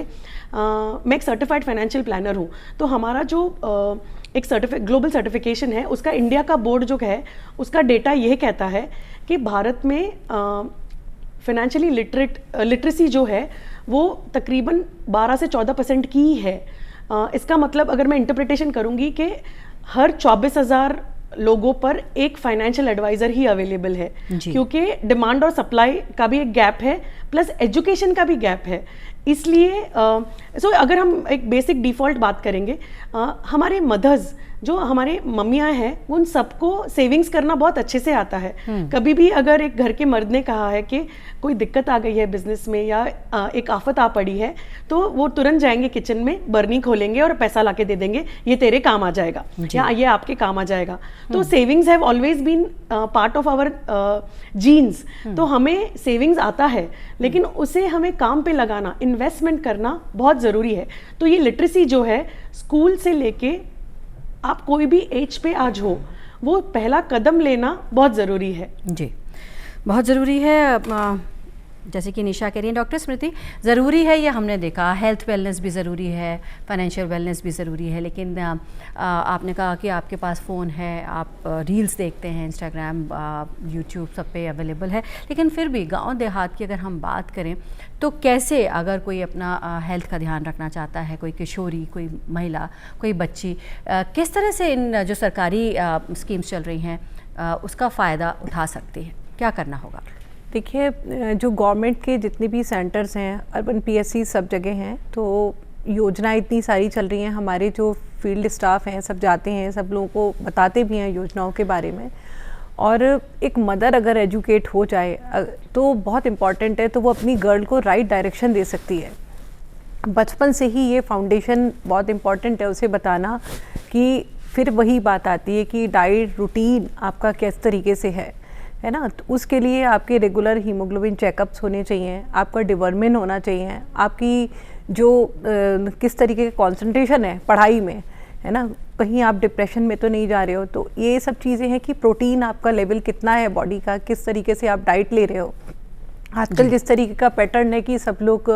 मैं एक सर्टिफाइड फाइनेंशियल प्लानर हूँ, तो हमारा जो एक ग्लोबल सर्टिफिकेशन है, उसका इंडिया का बोर्ड जो है उसका डेटा यह कहता है कि भारत में फाइनेंशियली लिटरेसी जो है वो तकरीबन 12 से 14% की ही है। इसका मतलब अगर मैं इंटरप्रिटेशन करूंगी कि हर 24,000 लोगों पर एक फाइनेंशियल एडवाइजर ही अवेलेबल है, क्योंकि डिमांड और सप्लाई का भी एक गैप है, प्लस एजुकेशन का भी गैप है। इसलिए अगर हम एक बेसिक डिफ़ॉल्ट बात करेंगे, हमारे मदर्स जो हमारे मम्मियाँ हैं उन सबको सेविंग्स करना बहुत अच्छे से आता है। कभी भी अगर एक घर के मर्द ने कहा है कि कोई दिक्कत आ गई है बिजनेस में या एक आफत आ पड़ी है, तो वो तुरंत जाएंगे किचन में, बर्नी खोलेंगे और पैसा लाके दे देंगे, ये तेरे काम आ जाएगा या ये आपके काम आ जाएगा। तो savings have always been part of our genes. तो हमें सेविंग्स आता है, लेकिन उसे हमें काम पे लगाना, इन्वेस्टमेंट करना बहुत ज़रूरी है। तो ये लिटरेसी जो है स्कूल से लेके आप कोई भी एज पे आज हो, वो पहला कदम लेना बहुत ज़रूरी है। जी, बहुत ज़रूरी है। जैसे कि निशा कह रही है, डॉक्टर स्मृति, ज़रूरी है ये हमने देखा, हेल्थ वेलनेस भी ज़रूरी है, फाइनेंशियल वेलनेस भी ज़रूरी है, लेकिन आपने कहा कि आपके पास फ़ोन है, आप रील्स देखते हैं, इंस्टाग्राम, यूट्यूब सब पे अवेलेबल है, लेकिन फिर भी गांव देहात की अगर हम बात करें तो कैसे, अगर कोई अपना हेल्थ का ध्यान रखना चाहता है, कोई किशोरी, कोई महिला, कोई बच्ची, किस तरह से इन जो सरकारी स्कीम्स चल रही हैं उसका फ़ायदा उठा सकती है, क्या करना होगा? देखिए, जो गवर्नमेंट के जितने भी सेंटर्स हैं, अर्बन पीएससी सब जगह हैं, तो योजनाएं इतनी सारी चल रही हैं। हमारे जो फील्ड स्टाफ हैं सब जाते हैं, सब लोगों को बताते भी हैं योजनाओं के बारे में। और एक मदर अगर एजुकेट हो जाए तो बहुत इम्पॉर्टेंट है, तो वो अपनी गर्ल को राइट डायरेक्शन दे सकती है। बचपन से ही ये फाउंडेशन बहुत इम्पॉर्टेंट है, उसे बताना कि फिर वही बात आती है कि डाइट रूटीन आपका किस तरीके से है ना। तो उसके लिए आपके रेगुलर हीमोग्लोबिन चेकअप्स होने चाहिए, आपका डिवर्मिन होना चाहिए, आपकी जो किस तरीके का कंसंट्रेशन है पढ़ाई में, है ना, कहीं आप डिप्रेशन में तो नहीं जा रहे हो। तो ये सब चीज़ें हैं कि प्रोटीन आपका लेवल कितना है बॉडी का, किस तरीके से आप डाइट ले रहे हो। आजकल जिस तरीके का पैटर्न है कि सब लोग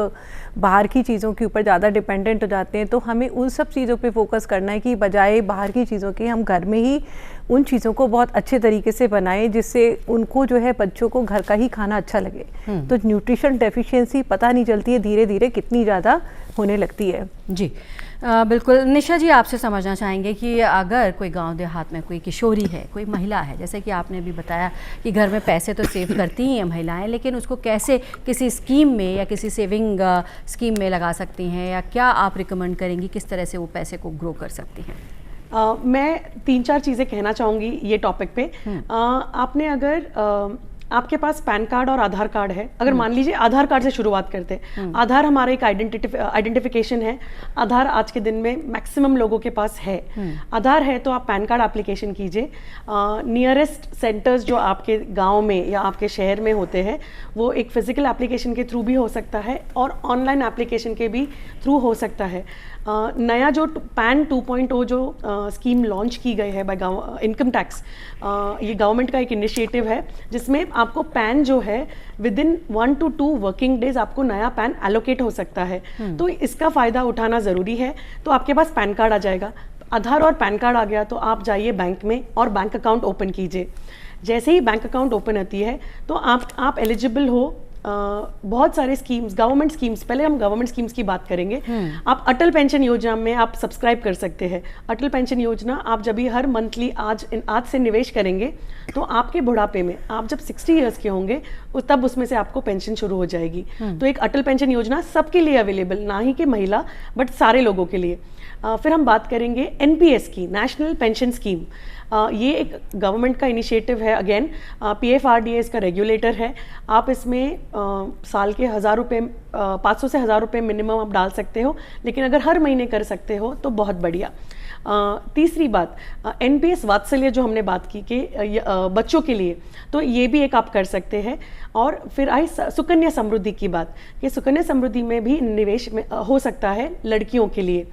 बाहर की चीज़ों के ऊपर ज़्यादा डिपेंडेंट हो जाते हैं, तो हमें उन सब चीज़ों पे फोकस करना है कि बजाय बाहर की चीज़ों के हम घर में ही उन चीज़ों को बहुत अच्छे तरीके से बनाएं, जिससे उनको जो है बच्चों को घर का ही खाना अच्छा लगे। तो न्यूट्रिशन डेफिशिएंसी पता नहीं चलती है धीरे धीरे कितनी ज़्यादा होने लगती है। जी बिल्कुल। निशा जी, आपसे समझना चाहेंगे कि अगर कोई गांव देहात में कोई किशोरी है, कोई महिला है, जैसे कि आपने भी बताया कि घर में पैसे तो सेव करती ही हैं महिलाएं, लेकिन उसको कैसे किसी स्कीम में या किसी सेविंग स्कीम में लगा सकती हैं, या क्या आप रिकमेंड करेंगी किस तरह से वो पैसे को ग्रो कर सकती हैं? मैं 3-4 चीज़ें कहना चाहूँगी ये टॉपिक पे। आपने अगर आपके पास पैन कार्ड और आधार कार्ड है, अगर मान लीजिए आधार कार्ड से शुरुआत करते हैं। आधार हमारा एक आइडेंटिफिकेशन है। आधार आज के दिन में मैक्सिमम लोगों के पास है। आधार है तो आप पैन कार्ड एप्लीकेशन कीजिए। नियरेस्ट सेंटर्स जो आपके गांव में या आपके शहर में होते हैं, वो एक फिजिकल एप्लीकेशन के थ्रू भी हो सकता है और ऑनलाइन एप्लीकेशन के भी थ्रू हो सकता है। नया जो पैन 2.0 जो स्कीम लॉन्च की गई है बाय इनकम टैक्स, ये गवर्नमेंट का एक इनिशिएटिव है जिसमें आपको पैन जो है with in 1 to 2 working days आपको नया पैन एलोकेट हो सकता है। तो इसका फ़ायदा उठाना ज़रूरी है। तो आपके पास पैन कार्ड आ जाएगा, आधार और पैन कार्ड आ गया तो आप जाइए बैंक में और बैंक अकाउंट ओपन कीजिए। जैसे ही बैंक अकाउंट ओपन होती है तो आप एलिजिबल हो बहुत सारे स्कीम्स, गवर्नमेंट स्कीम्स, पहले हम गवर्नमेंट स्कीम्स की बात करेंगे। आप अटल पेंशन योजना में आप सब्सक्राइब कर सकते हैं। अटल पेंशन योजना आप जब भी हर मंथली आज से निवेश करेंगे तो आपके बुढ़ापे में आप जब 60 इयर्स के होंगे तब उसमें से आपको पेंशन शुरू हो जाएगी। तो एक अटल पेंशन योजना सबके लिए अवेलेबल, ना ही कि महिला बट सारे लोगों के लिए। फिर हम बात करेंगे NPS की, नेशनल पेंशन स्कीम। ये एक गवर्नमेंट का इनिशिएटिव है। अगेन PFRDA इसका रेगुलेटर है। आप इसमें साल के 1,000 रुपये, 500 से 1,000 रुपये मिनिमम आप डाल सकते हो, लेकिन अगर हर महीने कर सकते हो तो बहुत बढ़िया। तीसरी बात, NPS वात्सल्य जो हमने बात की कि बच्चों के लिए, तो ये भी एक आप कर सकते हैं। और फिर आई सुकन्या समृद्धि की बात कि सुकन्या समृद्धि में भी निवेश में हो सकता है लड़कियों के लिए।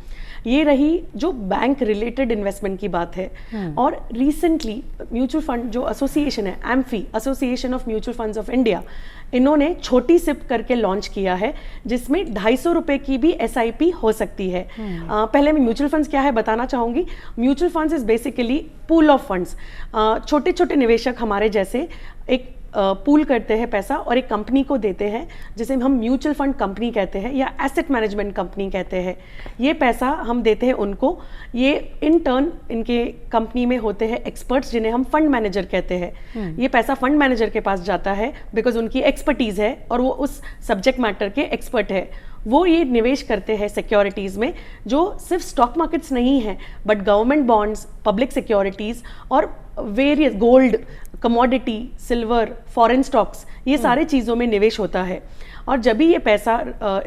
ये रही जो बैंक रिलेटेड इन्वेस्टमेंट की बात है। और रिसेंटली म्यूचुअल फंड जो एसोसिएशन है, amphi, association of mutual funds of India, इन्होंने छोटी सिप करके लॉन्च किया है, जिसमें 250 रुपए की भी SIP हो सकती है। पहले मैं म्यूचुअल फंड्स क्या है बताना चाहूंगी। Mutual funds is basically pool of funds. छोटे छोटे निवेशक हमारे जैसे एक पूल करते हैं पैसा और एक कंपनी को देते हैं, जिसे हम म्यूचुअल फंड कंपनी कहते हैं या एसेट मैनेजमेंट कंपनी कहते हैं। ये पैसा हम देते हैं उनको, ये इन टर्न इनके कंपनी में होते हैं एक्सपर्ट्स, जिन्हें हम फंड मैनेजर कहते हैं। ये पैसा फंड मैनेजर के पास जाता है बिकॉज उनकी एक्सपर्टीज है और वो उस सब्जेक्ट मैटर के एक्सपर्ट है। वो ये निवेश करते हैं सिक्योरिटीज़ में, जो सिर्फ स्टॉक मार्केट्स नहीं है but government bonds, public securities और various gold, commodity, silver, foreign stocks, ये सारे चीज़ों में निवेश होता है। और जब भी ये पैसा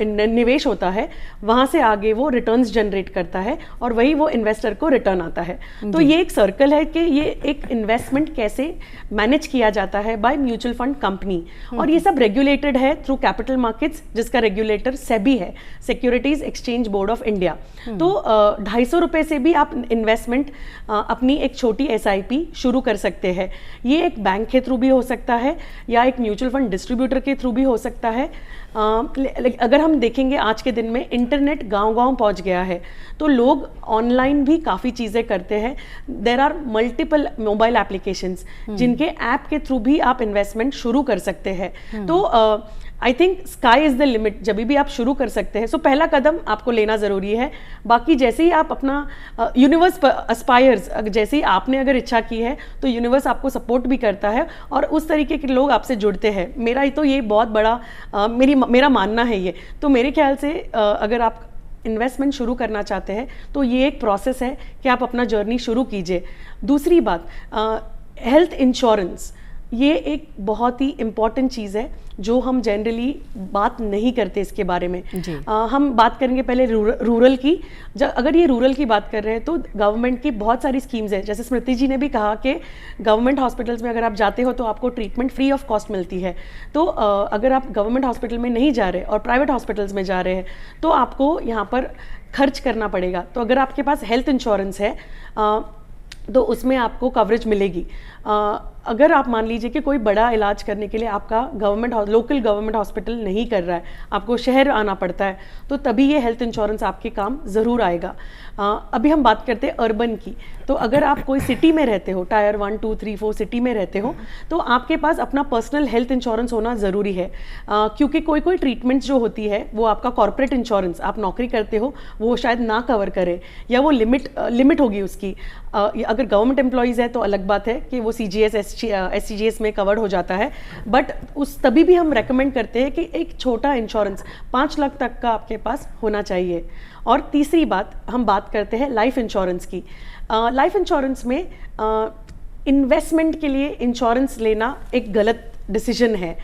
निवेश होता है, वहाँ से आगे वो रिटर्न्स जनरेट करता है और वही वो इन्वेस्टर को रिटर्न आता है। तो ये एक सर्कल है कि ये एक इन्वेस्टमेंट कैसे मैनेज किया जाता है बाय म्यूचुअल फंड कंपनी। और ये सब रेगुलेटेड है थ्रू कैपिटल मार्केट्स, जिसका रेगुलेटर सेबी है, securities exchange board of India. तो 250 रुपए से भी आप इन्वेस्टमेंट अपनी एक छोटी SIP शुरू कर सकते हैं। ये एक बैंक के थ्रू भी हो सकता है या एक म्यूचुअल फंड डिस्ट्रीब्यूटर के थ्रू भी हो सकता है। अगर हम देखेंगे आज के दिन में इंटरनेट गांव-गांव पहुंच गया है, तो लोग ऑनलाइन भी काफ़ी चीज़ें करते हैं। There are multiple mobile applications जिनके ऐप के थ्रू भी आप इन्वेस्टमेंट शुरू कर सकते हैं। तो I think sky is the limit, जब भी आप शुरू कर सकते हैं। सो पहला कदम आपको लेना ज़रूरी है। बाकी जैसे ही आप अपना यूनिवर्स एस्पायर्स, जैसे ही आपने अगर इच्छा की है तो यूनिवर्स आपको सपोर्ट भी करता है और उस तरीके के लोग आपसे जुड़ते हैं। मेरा तो ये बहुत बड़ा मेरा मानना है ये। तो मेरे ख्याल से अगर आप इन्वेस्टमेंट शुरू करना चाहते हैं तो ये एक प्रोसेस है कि आप अपना जर्नी शुरू कीजिए। दूसरी बात, हेल्थ इंश्योरेंस, ये एक बहुत ही इम्पॉर्टेंट चीज़ है जो हम जनरली बात नहीं करते इसके बारे में। हम बात करेंगे पहले रूरल की। अगर ये रूरल की बात कर रहे हैं तो गवर्नमेंट की बहुत सारी स्कीम्स है। जैसे स्मृति जी ने भी कहा कि गवर्नमेंट हॉस्पिटल्स में अगर आप जाते हो तो आपको ट्रीटमेंट फ्री ऑफ कॉस्ट मिलती है। तो अगर आप गवर्नमेंट हॉस्पिटल में नहीं जा रहे और प्राइवेट हॉस्पिटल्स में जा रहे हैं तो आपको यहाँ पर खर्च करना पड़ेगा। तो अगर आपके पास हेल्थ इंश्योरेंस है तो उसमें आपको कवरेज मिलेगी। अगर आप मान लीजिए कि कोई बड़ा इलाज करने के लिए आपका लोकल गवर्नमेंट हॉस्पिटल नहीं कर रहा है, आपको शहर आना पड़ता है, तो तभी ये हेल्थ इंश्योरेंस आपके काम ज़रूर आएगा। अभी हम बात करते हैं अर्बन की। तो अगर आप कोई सिटी में रहते हो, टायर 1, 2, 3, 4 सिटी में रहते हो, तो आपके पास अपना पर्सनल हेल्थ इंश्योरेंस होना ज़रूरी है। क्योंकि कोई ट्रीटमेंट्स जो होती है वो आपका कॉर्पोरेट इंश्योरेंस, आप नौकरी करते हो, वो शायद ना कवर करे या वो लिमिट होगी उसकी। अगर गवर्नमेंट एम्प्लॉयज़ है तो अलग बात है कि वो CGS SCGS में कवर्ड हो जाता है। बट तभी भी हम रेकमेंड करते हैं कि एक छोटा इंश्योरेंस 5 लाख तक का आपके पास होना चाहिए। और तीसरी बात, हम बात करते हैं लाइफ इंश्योरेंस की। लाइफ इंश्योरेंस में इन्वेस्टमेंट के लिए इंश्योरेंस लेना एक गलत डिसीजन है।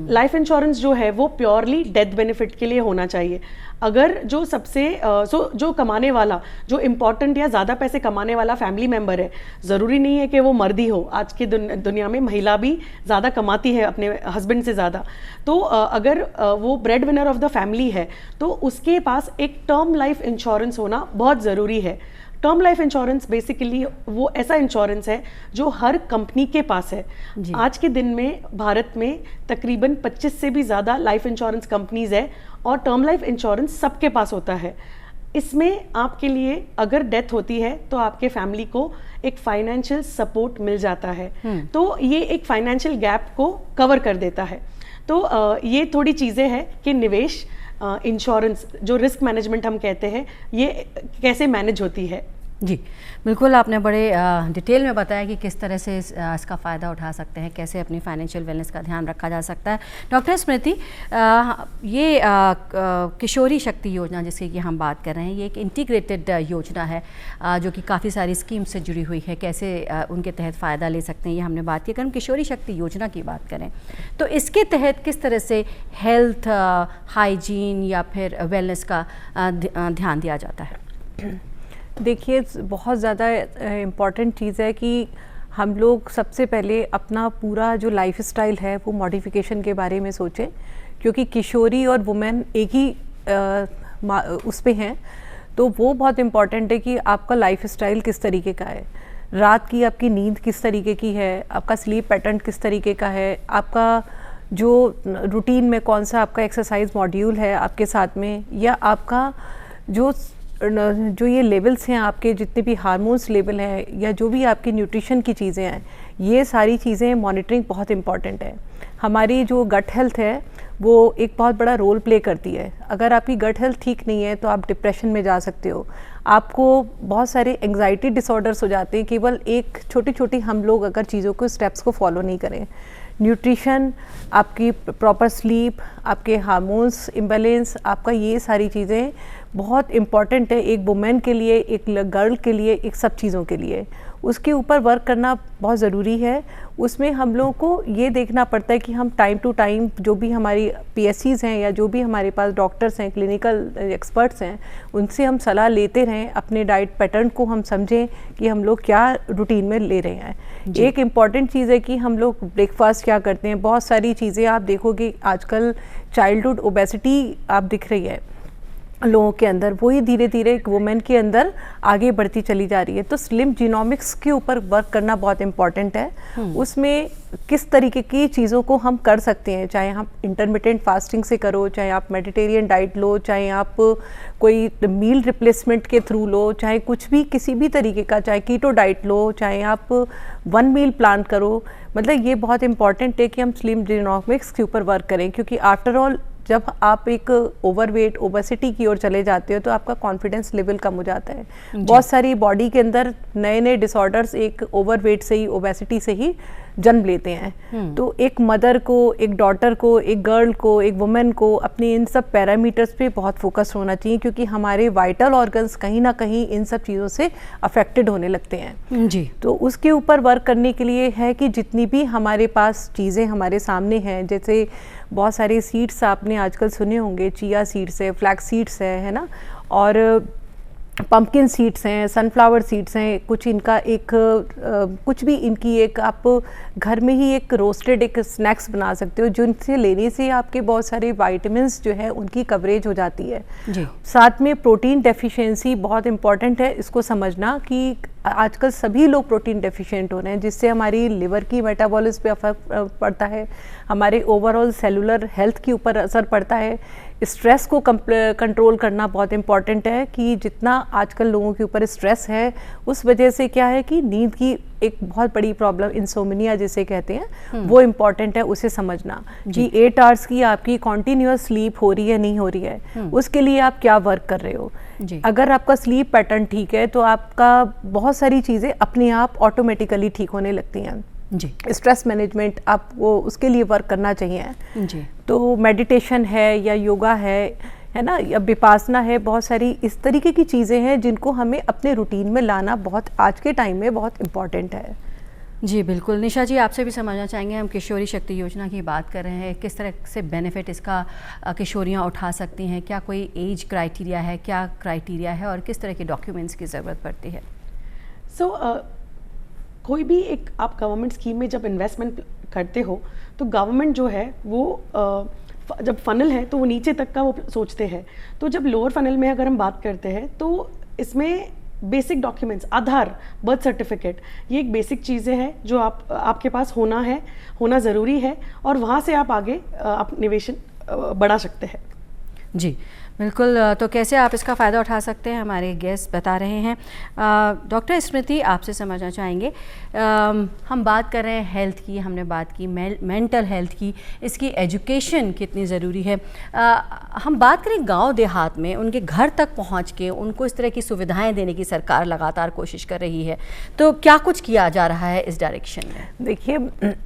लाइफ इंश्योरेंस जो है वो प्योरली डेथ बेनिफिट के लिए होना चाहिए। अगर जो जो कमाने वाला, जो इम्पोर्टेंट या ज़्यादा पैसे कमाने वाला फैमिली मेम्बर है, ज़रूरी नहीं है कि वो मर्द ही हो। आज की दुनिया में महिला भी ज़्यादा कमाती है अपने हस्बैंड से ज़्यादा। तो अगर वो bread winner of the family है तो उसके पास एक टर्म लाइफ इंश्योरेंस होना बहुत ज़रूरी है। टर्म लाइफ इंश्योरेंस बेसिकली वो ऐसा इंश्योरेंस है जो हर कंपनी के पास है। आज के दिन में भारत में तकरीबन 25 से भी ज़्यादा लाइफ इंश्योरेंस कंपनीज है और टर्म लाइफ इंश्योरेंस सबके पास होता है। इसमें आपके लिए अगर डेथ होती है तो आपके फैमिली को एक फाइनेंशियल सपोर्ट मिल जाता है। तो ये एक फाइनेंशियल गैप को कवर कर देता है। तो ये थोड़ी चीज़ें हैं कि निवेश, इंश्योरेंस, जो रिस्क मैनेजमेंट हम कहते हैं, ये कैसे मैनेज होती है। जी बिल्कुल, आपने बड़े डिटेल में बताया कि किस तरह से इसका फ़ायदा उठा सकते हैं, कैसे अपनी फाइनेंशियल वेलनेस का ध्यान रखा जा सकता है। डॉक्टर स्मृति, ये किशोरी शक्ति योजना जिसकी कि हम बात कर रहे हैं, ये एक इंटीग्रेटेड योजना है जो कि काफ़ी सारी स्कीम से जुड़ी हुई है। कैसे उनके तहत फ़ायदा ले सकते हैं ये हमने बात की। अगर हम किशोरी शक्ति योजना की बात करें तो इसके तहत किस तरह से हेल्थ, हाइजीन या फिर वेलनेस का ध्यान दिया जाता है? देखिए, बहुत ज़्यादा इम्पॉर्टेंट चीज़ है कि हम लोग सबसे पहले अपना पूरा जो लाइफ स्टाइल है वो मॉडिफिकेशन के बारे में सोचें, क्योंकि किशोरी और वुमेन एक ही उस पे हैं। तो वो बहुत इम्पॉर्टेंट है कि आपका लाइफ स्टाइल किस तरीके का है, रात की आपकी नींद किस तरीके की है, आपका स्लीप पैटर्न किस तरीके का है, आपका जो रूटीन में कौन सा आपका एक्सरसाइज मॉड्यूल है आपके साथ में, या आपका जो ये लेवल्स हैं आपके जितने भी हार्मोन्स लेवल हैं, या जो भी आपकी न्यूट्रिशन की चीज़ें हैं, ये सारी चीज़ें मॉनिटरिंग बहुत इम्पॉर्टेंट है। हमारी जो गट हेल्थ है वो एक बहुत बड़ा रोल प्ले करती है। अगर आपकी गट हेल्थ ठीक नहीं है तो आप डिप्रेशन में जा सकते हो, आपको बहुत सारे एंग्जाइटी डिसऑर्डर्स हो जाते हैं केवल एक छोटी छोटी हम लोग अगर चीज़ों को स्टेप्स को फॉलो नहीं करें। न्यूट्रिशन, आपकी प्रॉपर स्लीप, आपके हार्मोन्स इम्बैलेंस, आपका ये सारी चीज़ें बहुत इम्पॉर्टेंट है एक वुमेन के लिए, एक गर्ल के लिए, एक सब चीज़ों के लिए। उसके ऊपर वर्क करना बहुत ज़रूरी है। उसमें हम लोगों को ये देखना पड़ता है कि हम टाइम टू टाइम जो भी हमारी PSCs हैं या जो भी हमारे पास डॉक्टर्स हैं, क्लिनिकल एक्सपर्ट्स हैं, उनसे हम सलाह लेते रहें, अपने डाइट पैटर्न को हम समझें कि हम लोग क्या रूटीन में ले रहे हैं। एक इम्पॉर्टेंट चीज़ है कि हम लोग ब्रेकफास्ट क्या करते हैं। बहुत सारी चीज़ें आप देखोगे आजकल चाइल्डहुड ओबेसिटी आप दिख रही है लोगों के अंदर, वही धीरे धीरे एक वुमेन के अंदर आगे बढ़ती चली जा रही है। तो स्लिम जीनोमिक्स के ऊपर वर्क करना बहुत इम्पॉर्टेंट है। उसमें किस तरीके की चीज़ों को हम कर सकते हैं, चाहे हम इंटरमिटेंट फास्टिंग से करो, चाहे आप मेडिटेरियन डाइट लो, चाहे आप कोई मील रिप्लेसमेंट के थ्रू लो, चाहे कुछ भी किसी भी तरीके का, चाहे कीटो डाइट लो, चाहे आप 1 मील प्लान करो। मतलब ये बहुत इंपॉर्टेंट है कि हम स्लिम जीनोमिक्स के ऊपर वर्क करें, क्योंकि आफ्टर ऑल जब आप एक ओवरवेट ओबेसिटी की ओर चले जाते हो तो आपका कॉन्फिडेंस लेवल कम हो जाता है। बहुत सारी बॉडी के अंदर नए नए डिसऑर्डर्स एक ओवरवेट से ही, ओबेसिटी से ही जन्म लेते हैं। तो एक मदर को, एक डॉटर को, एक गर्ल को, एक वुमेन को अपने इन सब पैरामीटर्स पे बहुत फोकस होना चाहिए, क्योंकि हमारे वाइटल ऑर्गन्स कहीं ना कहीं इन सब चीज़ों से अफेक्टेड होने लगते हैं जी। तो उसके ऊपर वर्क करने के लिए है कि जितनी भी हमारे पास चीज़ें हमारे सामने हैं, जैसे बहुत सारे सीड्स आपने आजकल सुने होंगे, चिया सीड्स है, फ्लैक्स सीड्स है ना, और पंपकिन सीड्स हैं, सनफ्लावर सीड्स हैं, कुछ इनका एक कुछ भी इनकी एक आप घर में ही एक रोस्टेड एक स्नैक्स बना सकते हो, जिनसे लेने से आपके बहुत सारे विटामिन्स जो है उनकी कवरेज हो जाती है जी। साथ में प्रोटीन डेफिशिएंसी बहुत इंपॉर्टेंट है, इसको समझना कि आजकल सभी लोग प्रोटीन डेफिशिएंट हो रहे हैं, जिससे हमारी लिवर की मेटाबॉलिज्म पे असर पड़ता है, हमारे ओवरऑल सेलुलर हेल्थ के ऊपर असर पड़ता है। स्ट्रेस को कंट्रोल करना बहुत इंपॉर्टेंट है कि जितना आजकल लोगों के ऊपर स्ट्रेस है, उस वजह से क्या है कि नींद की एक बहुत बड़ी प्रॉब्लम, इंसोम्निया जिसे कहते हैं, वो इम्पॉर्टेंट है उसे समझना कि 8 आवर्स की आपकी कॉन्टिन्यूअस स्लीप हो रही है नहीं हो रही है, उसके लिए आप क्या वर्क कर रहे हो जी। अगर आपका स्लीप पैटर्न ठीक है तो आपका बहुत सारी चीज़ें अपने आप ऑटोमेटिकली ठीक होने लगती हैं जी। स्ट्रेस मैनेजमेंट आपको उसके लिए वर्क करना चाहिए जी। तो मेडिटेशन है या योगा है ना, या विपासना है, बहुत सारी इस तरीके की चीज़ें हैं जिनको हमें अपने रूटीन में लाना बहुत आज के टाइम में बहुत इम्पॉर्टेंट है जी। बिल्कुल निशा जी, आपसे भी समझना चाहेंगे, हम किशोरी शक्ति योजना की बात कर रहे हैं, किस तरह से बेनिफिट इसका किशोरियाँ उठा सकती हैं, क्या कोई एज क्राइटेरिया है, क्या क्राइटेरिया है और किस तरह के डॉक्यूमेंट्स की ज़रूरत पड़ती है? कोई भी एक आप गवर्नमेंट स्कीम में जब इन्वेस्टमेंट करते हो तो गवर्नमेंट जो है वो जब फनल है तो वो नीचे तक का वो सोचते हैं। तो जब लोअर फनल में अगर हम बात करते हैं तो इसमें बेसिक डॉक्यूमेंट्स, आधार, बर्थ सर्टिफिकेट, ये एक बेसिक चीज़ें हैं जो आपके पास होना ज़रूरी है, और वहाँ से आप आगे आप निवेशन बढ़ा सकते हैं जी। बिल्कुल, तो कैसे आप इसका फ़ायदा उठा सकते हैं हमारे गेस्ट बता रहे हैं। डॉक्टर स्मृति, आपसे समझना चाहेंगे, हम बात कर रहे हैं हेल्थ की, हमने बात की मेंटल हेल्थ की, इसकी एजुकेशन कितनी ज़रूरी है। हम बात करें गांव देहात में, उनके घर तक पहुंच के उनको इस तरह की सुविधाएं देने की सरकार लगातार कोशिश कर रही है, तो क्या कुछ किया जा रहा है इस डायरेक्शन में? देखिए,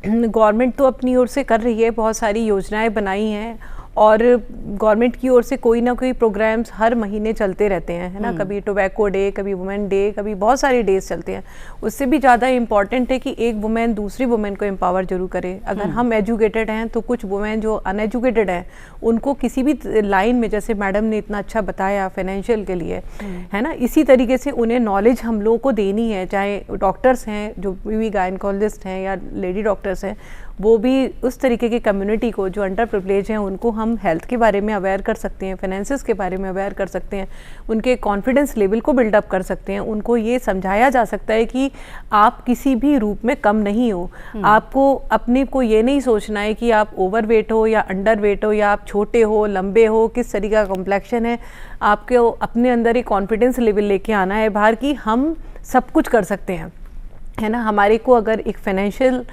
गवर्नमेंट तो अपनी ओर से कर रही है, बहुत सारी योजनाएँ बनाई हैं, और गवर्नमेंट की ओर से कोई ना कोई प्रोग्राम्स हर महीने चलते रहते हैं, है ना, कभी टोबैको डे, कभी वुमेन डे, कभी बहुत सारे डेज चलते हैं। उससे भी ज़्यादा इम्पॉर्टेंट है कि एक वुमेन दूसरी वुमेन को एम्पावर जरूर करे। अगर हम एजुकेटेड हैं तो कुछ वुमेन जो अनएजुकेटेड हैं उनको किसी भी लाइन में, जैसे मैडम ने इतना अच्छा बताया फाइनेंशियल के लिए, है ना, इसी तरीके से उन्हें नॉलेज हम लोगों को देनी है, चाहे डॉक्टर्स हैं जो भी गायनकोलॉजिस्ट हैं या लेडी डॉक्टर्स हैं, वो भी उस तरीके की कम्युनिटी को जो अंडर प्रिविलेज हैं उनको हम हेल्थ के बारे में अवेयर कर सकते हैं, फाइनेंसेस के बारे में अवेयर कर सकते हैं, उनके कॉन्फिडेंस लेवल को बिल्डअप कर सकते हैं। उनको ये समझाया जा सकता है कि आप किसी भी रूप में कम नहीं हो। आपको अपने को ये नहीं सोचना है कि आप ओवरवेट हो या अंडर वेट हो या आप छोटे हो, लंबे हो, किस तरीके का कॉम्प्लेक्शन है। आपको अपने अंदर एक कॉन्फिडेंस लेवल लेके आना है बाहर कि हम सब कुछ कर सकते हैं, है ना। हमारे को अगर एक फाइनेंशियल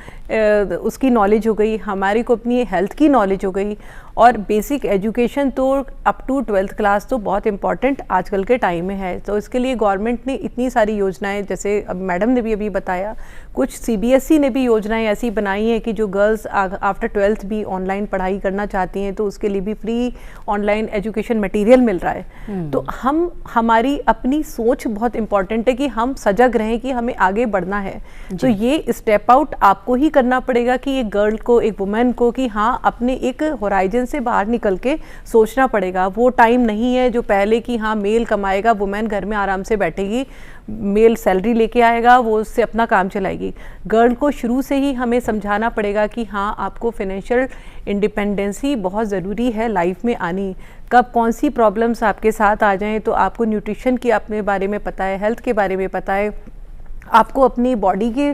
उसकी नॉलेज हो गई, हमारे को अपनी हेल्थ की नॉलेज हो गई, और बेसिक एजुकेशन तो अप टू 12th क्लास तो बहुत इम्पॉर्टेंट आजकल के टाइम में है। तो इसके लिए गवर्नमेंट ने इतनी सारी योजनाएं, जैसे अब मैडम ने भी अभी बताया, कुछ CBSE ने भी योजनाएं ऐसी बनाई हैं कि जो गर्ल्स आफ्टर 12th भी ऑनलाइन पढ़ाई करना चाहती हैं तो उसके लिए भी फ्री ऑनलाइन एजुकेशन मटेरियल मिल रहा है। तो हमारी अपनी सोच बहुत इम्पॉर्टेंट है कि हम सजग रहें कि हमें आगे बढ़ना है। तो ये स्टेप आउट आपको ही करना पड़ेगा कि एक गर्ल को, एक वुमेन को, कि हाँ अपने एक होराइजन से बाहर निकल के सोचना पड़ेगा। वो टाइम नहीं है जो पहले कि हाँ मेल कमाएगा, वुमेन घर में आराम से बैठेगी, मेल सैलरी लेके आएगा, वो उससे अपना काम चलाएगी। गर्ल को शुरू से ही हमें समझाना पड़ेगा कि हाँ आपको फाइनेंशियल इंडिपेंडेंसी बहुत ज़रूरी है लाइफ में आनी। कब कौन सी प्रॉब्लम्स आपके साथ आ जाएं, तो आपको न्यूट्रिशन की अपने बारे में पता है, हेल्थ के बारे में पता है, आपको अपनी बॉडी के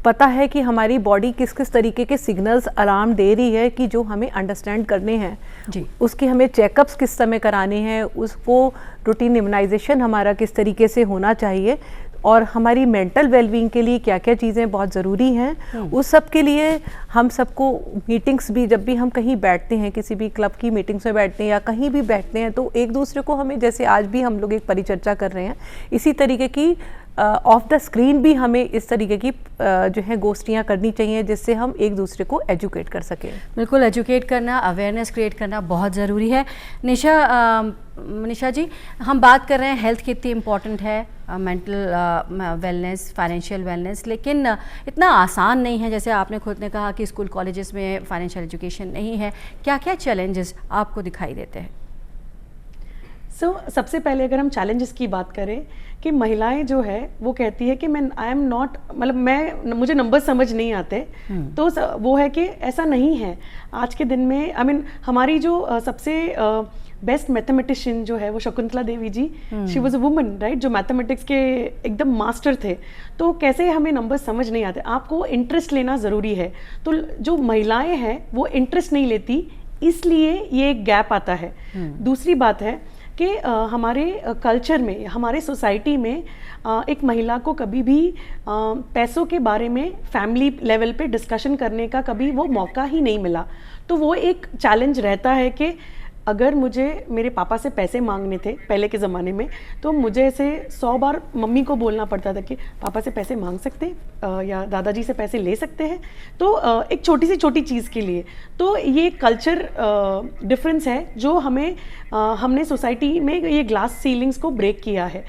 पता है कि हमारी बॉडी किस किस तरीके के सिग्नल्स अलार्म दे रही है कि जो हमें अंडरस्टैंड करने हैं जी। उसके हमें चेकअप्स किस समय कराने हैं, उसको रूटीन इम्यूनाइजेशन हमारा किस तरीके से होना चाहिए, और हमारी मेंटल वेलबींग के लिए क्या क्या चीज़ें बहुत ज़रूरी हैं। उस सब के लिए हम सबको मीटिंग्स भी, जब भी हम कहीं बैठते हैं, किसी भी क्लब की मीटिंग्स में बैठते हैं या कहीं भी बैठते हैं, तो एक दूसरे को हमें, जैसे आज भी हम लोग एक परिचर्चा कर रहे हैं, इसी तरीके की ऑफ द स्क्रीन भी हमें इस तरीके की जो है गोष्ठियाँ करनी चाहिए जिससे हम एक दूसरे को एजुकेट कर सकें। बिल्कुल, एजुकेट करना, अवेयरनेस क्रिएट करना बहुत ज़रूरी है। निशा जी, हम बात कर रहे हैं हेल्थ कितनी इम्पॉर्टेंट है, मेंटल वेलनेस, फाइनेंशियल वेलनेस, लेकिन इतना आसान नहीं है। जैसे आपने खुद ने कहा कि स्कूल कॉलेजेस में फाइनेंशियल एजुकेशन नहीं है, क्या क्या चैलेंजेस आपको दिखाई देते हैं? सबसे पहले अगर हम चैलेंजेस की बात करें कि महिलाएं जो है वो कहती है कि मैं आई एम नॉट, मतलब मुझे नंबर समझ नहीं आते। तो वो है कि ऐसा नहीं है आज के दिन में। हमारी जो सबसे बेस्ट मैथमेटिशियन जो है वो Shakuntala Devi ji, she was a woman, right, जो मैथमेटिक्स के एकदम मास्टर थे। तो कैसे हमें नंबर समझ नहीं आते, आपको इंटरेस्ट लेना ज़रूरी है। तो जो महिलाएं हैं वो इंटरेस्ट नहीं लेती, इसलिए ये एक गैप आता है। दूसरी बात है कि हमारे कल्चर में, हमारे सोसाइटी में एक महिला को कभी भी पैसों के बारे में फैमिली लेवल पे डिस्कशन करने का कभी वो मौका ही नहीं मिला। तो वो एक चैलेंज रहता है कि अगर मुझे मेरे पापा से पैसे मांगने थे पहले के ज़माने में, तो मुझे ऐसे 100 बार मम्मी को बोलना पड़ता था कि पापा से पैसे मांग सकते हैं या दादाजी से पैसे ले सकते हैं। तो एक छोटी सी छोटी चीज़ के लिए, तो ये कल्चर डिफरेंस है जो हमने सोसाइटी में ये ग्लास सीलिंग्स को ब्रेक किया है।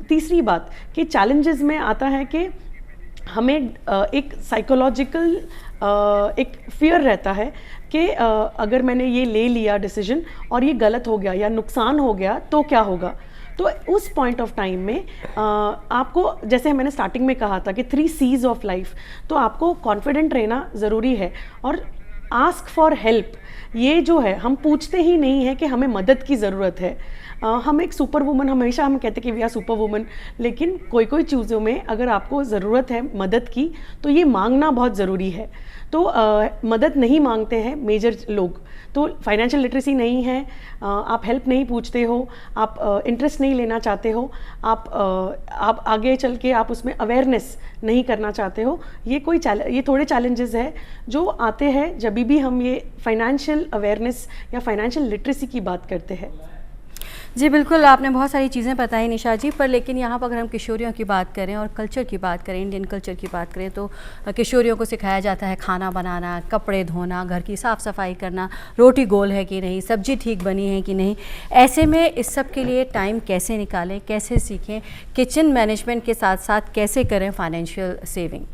तीसरी बात कि चैलेंजेस में आता है कि हमें एक साइकोलॉजिकल एक फियर रहता है कि अगर मैंने ये ले लिया डिसीजन और ये गलत हो गया या नुकसान हो गया तो क्या होगा। तो उस पॉइंट ऑफ टाइम में आपको, जैसे मैंने स्टार्टिंग में कहा था कि 3 C's ऑफ लाइफ, तो आपको कॉन्फिडेंट रहना ज़रूरी है और आस्क फॉर हेल्प। ये जो है, हम पूछते ही नहीं है कि हमें मदद की ज़रूरत है। हम एक सुपर वुमन, हमेशा हम कहते हैं कि वी आर सुपर वुमन, लेकिन कोई कोई चीज़ों में अगर आपको ज़रूरत है मदद की तो ये मांगना बहुत ज़रूरी है। तो मदद नहीं मांगते हैं मेजर लोग, तो फाइनेंशियल लिटरेसी नहीं है, आप हेल्प नहीं पूछते हो, आप इंटरेस्ट नहीं लेना चाहते हो, आप आगे चल के आप उसमें अवेयरनेस नहीं करना चाहते हो। ये थोड़े चैलेंजेस है जो आते हैं जब भी हम ये फाइनेंशियल अवेयरनेस या फाइनेंशियल लिटरेसी की बात करते हैं। जी बिल्कुल, आपने बहुत सारी चीज़ें बताई निशा जी, पर लेकिन यहाँ पर अगर हम किशोरियों की बात करें और कल्चर की बात करें, इंडियन कल्चर की बात करें, तो किशोरियों को सिखाया जाता है खाना बनाना, कपड़े धोना, घर की साफ़ सफाई करना, रोटी गोल है कि नहीं, सब्जी ठीक बनी है कि नहीं। ऐसे में इस सब के लिए टाइम कैसे निकालें, कैसे सीखें, किचन मैनेजमेंट के साथ साथ कैसे करें फाइनेंशियल सेविंग?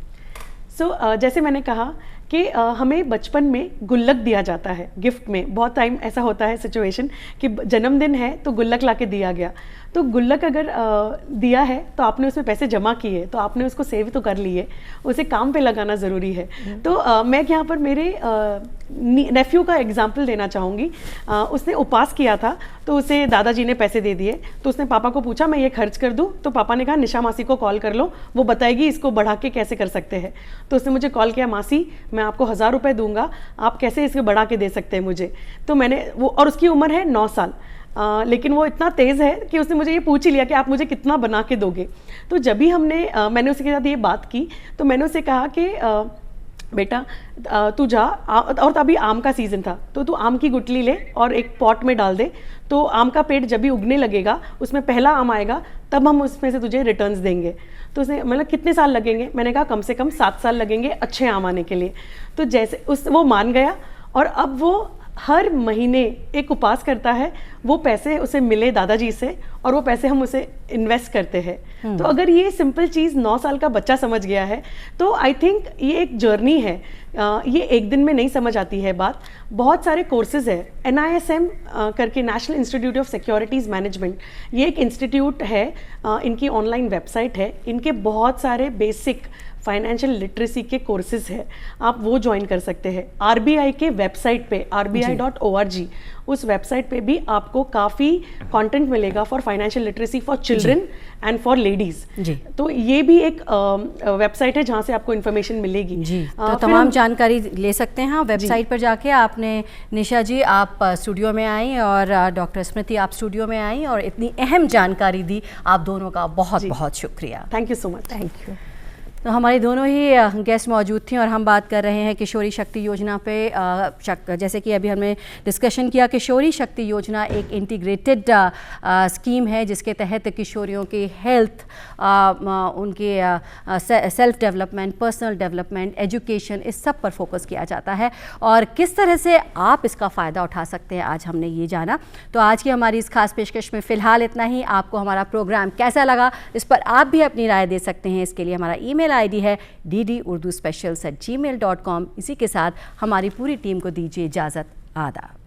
जैसे मैंने कहा कि हमें बचपन में गुल्लक दिया जाता है गिफ्ट में। बहुत टाइम ऐसा होता है सिचुएशन कि जन्मदिन है तो गुल्लक ला के दिया गया। तो गुल्लक अगर दिया है तो आपने उसमें पैसे जमा किए, तो आपने उसको सेव तो कर लिए, उसे काम पे लगाना ज़रूरी है। तो मैं यहाँ पर मेरे नेफ्यू का एग्जाम्पल देना चाहूँगी। उसने उपवास किया था तो उसे दादाजी ने पैसे दे दिए, तो उसने पापा को पूछा मैं ये खर्च कर दूँ, तो पापा ने कहा निशा मासी को कॉल कर लो, वो बताएगी इसको बढ़ा के कैसे कर सकते हैं। तो उसने मुझे कॉल किया, मासी मैं आपको 1000 रुपये दूंगा, आप कैसे इसको बढ़ा के दे सकते हैं मुझे। तो मैंने वो, और उसकी उम्र है 9 साल, लेकिन वो इतना तेज़ है कि उसने मुझे ये पूछ ही लिया कि आप मुझे कितना बना के दोगे। तो जब भी मैंने उसके साथ ये बात की तो मैंने उसे कहा कि बेटा तू जा, और तभी आम का सीज़न था, तो तू आम की गुठली ले और एक पॉट में डाल दे, तो आम का पेड़ जब भी उगने लगेगा उसमें पहला आम आएगा तब हम उसमें से तुझे रिटर्न्स देंगे। तो उसने मतलब कितने साल लगेंगे, मैंने कहा कम से कम 7 साल लगेंगे अच्छे आम आने के लिए। तो जैसे वो मान गया और अब वो हर महीने एक उपवास करता है, वो पैसे उसे मिले दादाजी से और वो पैसे हम उसे इन्वेस्ट करते हैं। तो अगर ये सिंपल चीज़ 9 साल का बच्चा समझ गया है तो आई थिंक ये एक जर्नी है, ये एक दिन में नहीं समझ आती है बात। बहुत सारे कोर्सेज है, NISM करके national institute of securities management, ये एक इंस्टीट्यूट है, इनकी ऑनलाइन वेबसाइट है, इनके बहुत सारे बेसिक फाइनेंशियल लिटरेसी के कोर्सेज है, आप वो ज्वाइन कर सकते हैं। RBI के वेबसाइट पे rbi.org, उस वेबसाइट पे भी आपको काफ़ी कंटेंट मिलेगा for financial literacy for children and for ladies. तो ये भी एक वेबसाइट है जहाँ से आपको इन्फॉर्मेशन मिलेगी जी। तो तमाम जानकारी ले सकते हैं वेबसाइट पर जाके। आपने निशा जी आप स्टूडियो में आई और डॉक्टर स्मृति आप स्टूडियो में आई और इतनी अहम जानकारी दी, आप दोनों का बहुत बहुत शुक्रिया। Thank you so much. Thank you. तो हमारी दोनों ही गेस्ट मौजूद थी और हम बात कर रहे हैं किशोरी शक्ति योजना पे। जैसे कि अभी हमने डिस्कशन किया, किशोरी शक्ति योजना एक इंटीग्रेटेड स्कीम है जिसके तहत किशोरियों की हेल्थ, उनके self development, personal development, education, इस सब पर फोकस किया जाता है और किस तरह से आप इसका फ़ायदा उठा सकते हैं आज हमने ये जाना। तो आज की हमारी इस खास पेशकश में फ़िलहाल इतना ही। आपको हमारा प्रोग्राम कैसा लगा इस पर आप भी अपनी राय दे सकते हैं। इसके लिए हमारा email ID है ddurduspecials@gmail.com। इसी के साथ हमारी पूरी टीम को दीजिए इजाज़त। आदाब।